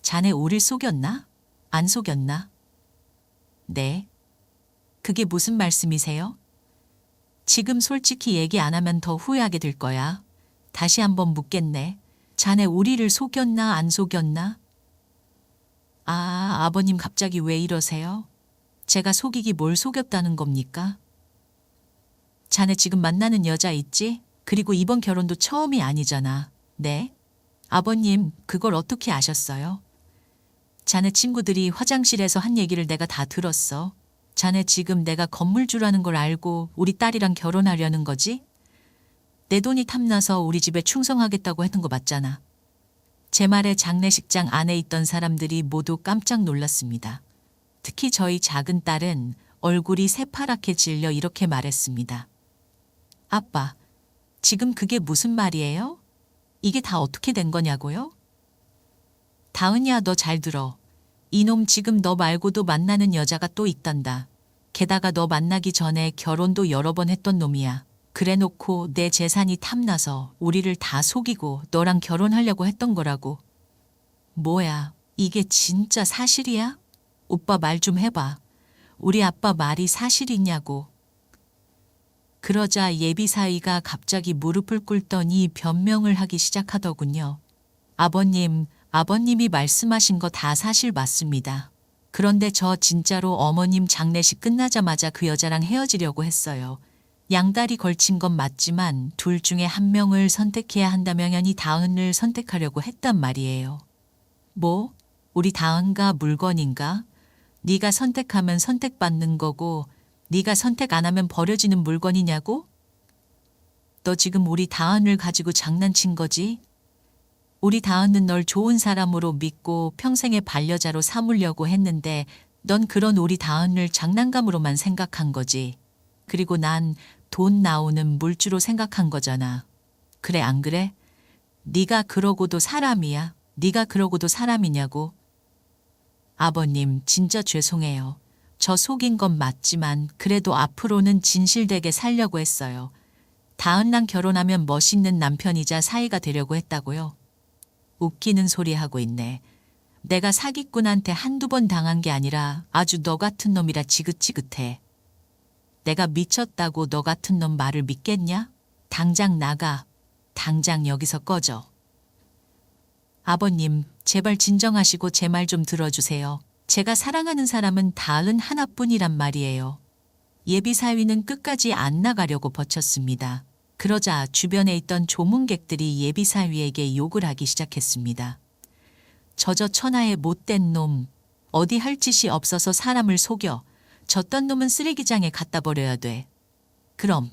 자네 우릴 속였나? 안 속였나? 네. 그게 무슨 말씀이세요? 지금 솔직히 얘기 안 하면 더 후회하게 될 거야. 다시 한번 묻겠네. 자네 우리를 속였나 안 속였나? 아, 아버님 갑자기 왜 이러세요? 제가 속이기 뭘 속였다는 겁니까? 자네 지금 만나는 여자 있지? 그리고 이번 결혼도 처음이 아니잖아. 네? 아버님, 그걸 어떻게 아셨어요? 자네 친구들이 화장실에서 한 얘기를 내가 다 들었어. 자네 지금 내가 건물주라는 걸 알고 우리 딸이랑 결혼하려는 거지? 내 돈이 탐나서 우리 집에 충성하겠다고 했던 거 맞잖아. 제 말에 장례식장 안에 있던 사람들이 모두 깜짝 놀랐습니다. 특히 저희 작은 딸은 얼굴이 새파랗게 질려 이렇게 말했습니다. 아빠, 지금 그게 무슨 말이에요? 이게 다 어떻게 된 거냐고요? 다은이야, 너 잘 들어. 이놈 지금 너 말고도 만나는 여자가 또 있단다. 게다가 너 만나기 전에 결혼도 여러 번 했던 놈이야. 그래 놓고 내 재산이 탐나서 우리를 다 속이고 너랑 결혼하려고 했던 거라고. 뭐야, 이게 진짜 사실이야? 오빠 말 좀 해봐. 우리 아빠 말이 사실이냐고. 그러자 예비사위가 갑자기 무릎을 꿇더니 변명을 하기 시작하더군요. 아버님, 아버님이 말씀하신 거 다 사실 맞습니다. 그런데 저 진짜로 어머님 장례식 끝나자마자 그 여자랑 헤어지려고 했어요. 양다리 걸친 건 맞지만 둘 중에 한 명을 선택해야 한다면 연히 다은을 선택하려고 했단 말이에요. 뭐? 우리 다은가 물건인가? 네가 선택하면 선택받는 거고 네가 선택 안 하면 버려지는 물건이냐고? 너 지금 우리 다은을 가지고 장난친 거지? 우리 다은은 널 좋은 사람으로 믿고 평생의 반려자로 삼으려고 했는데 넌 그런 우리 다은을 장난감으로만 생각한 거지. 그리고 난 돈 나오는 물주로 생각한 거잖아. 그래 안 그래? 네가 그러고도 사람이야. 네가 그러고도 사람이냐고. 아버님 진짜 죄송해요. 저 속인 건 맞지만 그래도 앞으로는 진실되게 살려고 했어요. 다은랑 결혼하면 멋있는 남편이자 사이가 되려고 했다고요. 웃기는 소리 하고 있네. 내가 사기꾼한테 한두 번 당한 게 아니라 아주 너 같은 놈이라 지긋지긋해. 내가 미쳤다고 너 같은 놈 말을 믿겠냐? 당장 나가. 당장 여기서 꺼져. 아버님, 제발 진정하시고 제 말 좀 들어주세요. 제가 사랑하는 사람은 다은 하나뿐이란 말이에요. 예비사위는 끝까지 안 나가려고 버텼습니다. 그러자 주변에 있던 조문객들이 예비사위에게 욕을 하기 시작했습니다. 저저 천하의 못된 놈, 어디 할 짓이 없어서 사람을 속여. 저딴 놈은 쓰레기장에 갖다 버려야 돼. 그럼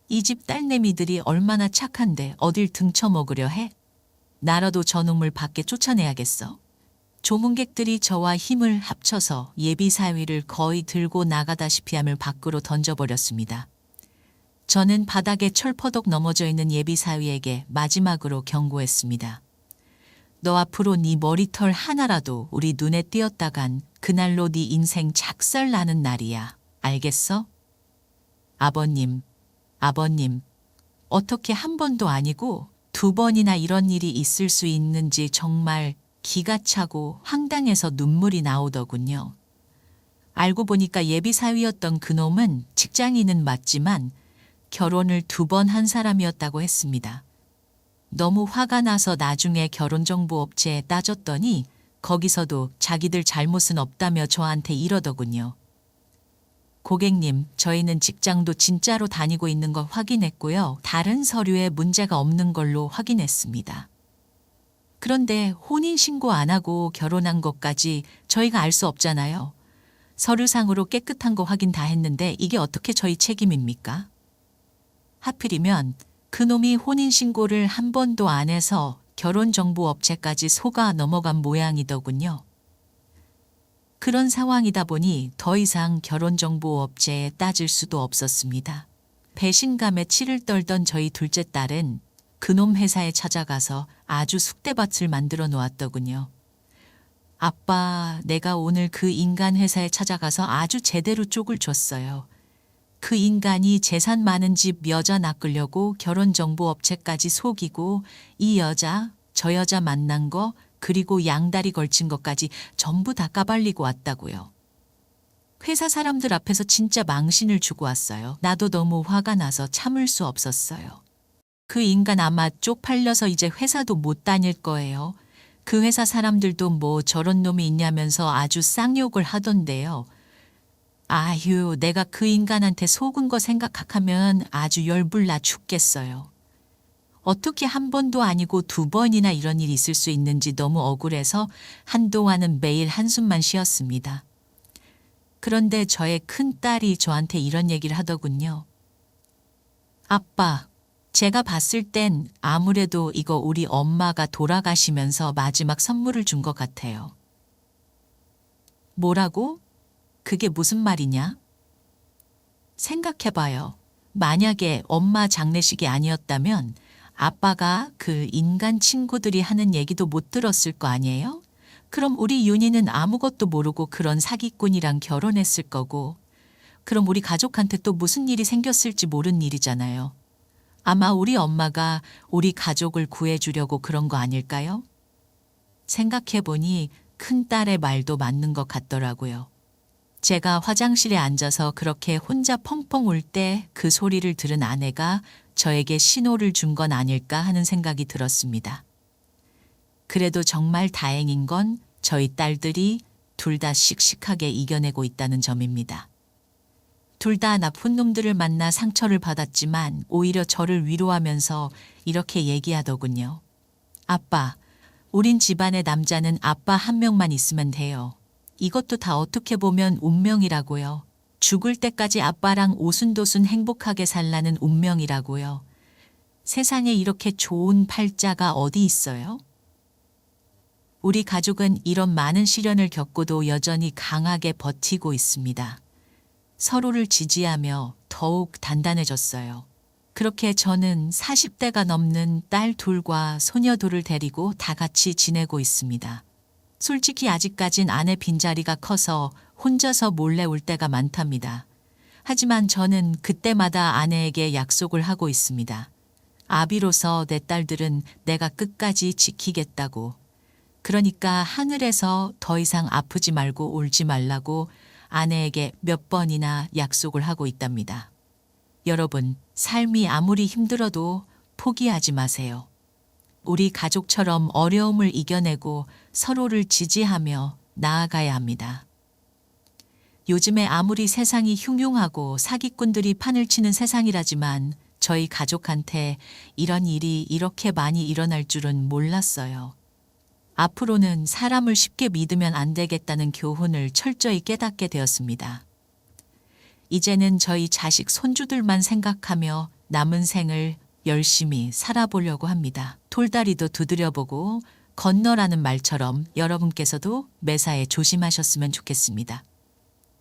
이 집 딸내미들이 얼마나 착한데 어딜 등쳐먹으려 해? 나라도 저놈을 밖에 쫓아내야겠어. 조문객들이 저와 힘을 합쳐서 예비사위를 거의 들고 나가다시피 함을 밖으로 던져버렸습니다. 저는 바닥에 철퍼덕 넘어져 있는 예비사위에게 마지막으로 경고했습니다. 너 앞으로 네 머리털 하나라도 우리 눈에 띄었다간 그날로 네 인생 작살나는 날이야. 알겠어? 아버님, 어떻게 한 번도 아니고 두 번이나 이런 일이 있을 수 있는지 정말 기가 차고 황당해서 눈물이 나오더군요. 알고 보니까 예비사위였던 그놈은 직장인은 맞지만 결혼을 2번 한 사람이었다고 했습니다. 너무 화가 나서 나중에 결혼정보업체에 따졌더니 거기서도 자기들 잘못은 없다며 저한테 이러더군요. 고객님, 저희는 직장도 진짜로 다니고 있는 거 확인했고요. 다른 서류에 문제가 없는 걸로 확인했습니다. 그런데 혼인신고 안 하고 결혼한 것까지 저희가 알 수 없잖아요. 서류상으로 깨끗한 거 확인 다 했는데 이게 어떻게 저희 책임입니까? 하필이면 그놈이 혼인신고를 한 번도 안 해서 결혼정보업체까지 속아 넘어간 모양이더군요. 그런 상황이다 보니 더 이상 결혼정보업체에 따질 수도 없었습니다. 배신감에 치를 떨던 저희 둘째 딸은 그놈 회사에 찾아가서 아주 쑥대밭을 만들어 놓았더군요. 아빠, 내가 오늘 그 인간 회사에 찾아가서 아주 제대로 쪽을 줬어요. 그 인간이 재산 많은 집 여자 낚으려고 결혼정보업체까지 속이고 이 여자, 저 여자 만난 거 그리고 양다리 걸친 것까지 전부 다 까발리고 왔다고요. 회사 사람들 앞에서 진짜 망신을 주고 왔어요. 나도 너무 화가 나서 참을 수 없었어요. 그 인간 아마 쪽팔려서 이제 회사도 못 다닐 거예요. 그 회사 사람들도 뭐 저런 놈이 있냐면서 아주 쌍욕을 하던데요. 아휴, 내가 그 인간한테 속은 거 생각하면 아주 열불나 죽겠어요. 어떻게 한 번도 아니고 두 번이나 이런 일이 있을 수 있는지 너무 억울해서 한동안은 매일 한숨만 쉬었습니다. 그런데 저의 큰딸이 저한테 이런 얘기를 하더군요. 아빠, 제가 봤을 땐 아무래도 이거 우리 엄마가 돌아가시면서 마지막 선물을 준 것 같아요. 뭐라고? 그게 무슨 말이냐? 생각해봐요. 만약에 엄마 장례식이 아니었다면 아빠가 그 인간 친구들이 하는 얘기도 못 들었을 거 아니에요? 그럼 우리 윤희는 아무것도 모르고 그런 사기꾼이랑 결혼했을 거고, 그럼 우리 가족한테 또 무슨 일이 생겼을지 모르는 일이잖아요. 아마 우리 엄마가 우리 가족을 구해주려고 그런 거 아닐까요? 생각해보니 큰딸의 말도 맞는 것 같더라고요. 제가 화장실에 앉아서 그렇게 혼자 펑펑 울 때 그 소리를 들은 아내가 저에게 신호를 준 건 아닐까 하는 생각이 들었습니다. 그래도 정말 다행인 건 저희 딸들이 둘 다 씩씩하게 이겨내고 있다는 점입니다. 둘 다 나쁜 놈들을 만나 상처를 받았지만 오히려 저를 위로하면서 이렇게 얘기하더군요. 아빠, 우린 집안의 남자는 아빠 한 명만 있으면 돼요. 이것도 다 어떻게 보면 운명이라고요. 죽을 때까지 아빠랑 오순도순 행복하게 살라는 운명이라고요. 세상에 이렇게 좋은 팔자가 어디 있어요? 우리 가족은 이런 많은 시련을 겪고도 여전히 강하게 버티고 있습니다. 서로를 지지하며 더욱 단단해졌어요. 그렇게 저는 40대가 넘는 딸 둘과 소녀 둘을 데리고 다 같이 지내고 있습니다. 솔직히 아직까진 아내 빈자리가 커서 혼자서 몰래 올 때가 많답니다. 하지만 저는 그때마다 아내에게 약속을 하고 있습니다. 아비로서 내 딸들은 내가 끝까지 지키겠다고. 그러니까 하늘에서 더 이상 아프지 말고 울지 말라고 아내에게 몇 번이나 약속을 하고 있답니다. 여러분, 삶이 아무리 힘들어도 포기하지 마세요. 우리 가족처럼 어려움을 이겨내고 서로를 지지하며 나아가야 합니다. 요즘에 아무리 세상이 흉흉하고 사기꾼들이 판을 치는 세상이라지만 저희 가족한테 이런 일이 이렇게 많이 일어날 줄은 몰랐어요. 앞으로는 사람을 쉽게 믿으면 안 되겠다는 교훈을 철저히 깨닫게 되었습니다. 이제는 저희 자식 손주들만 생각하며 남은 생을 열심히 살아보려고 합니다. 돌다리도 두드려보고 건너라는 말처럼 여러분께서도 매사에 조심하셨으면 좋겠습니다.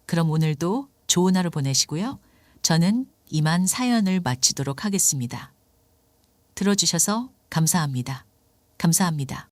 그럼 오늘도 좋은 하루 보내시고요. 저는 이만 사연을 마치도록 하겠습니다. 들어주셔서 감사합니다. 감사합니다.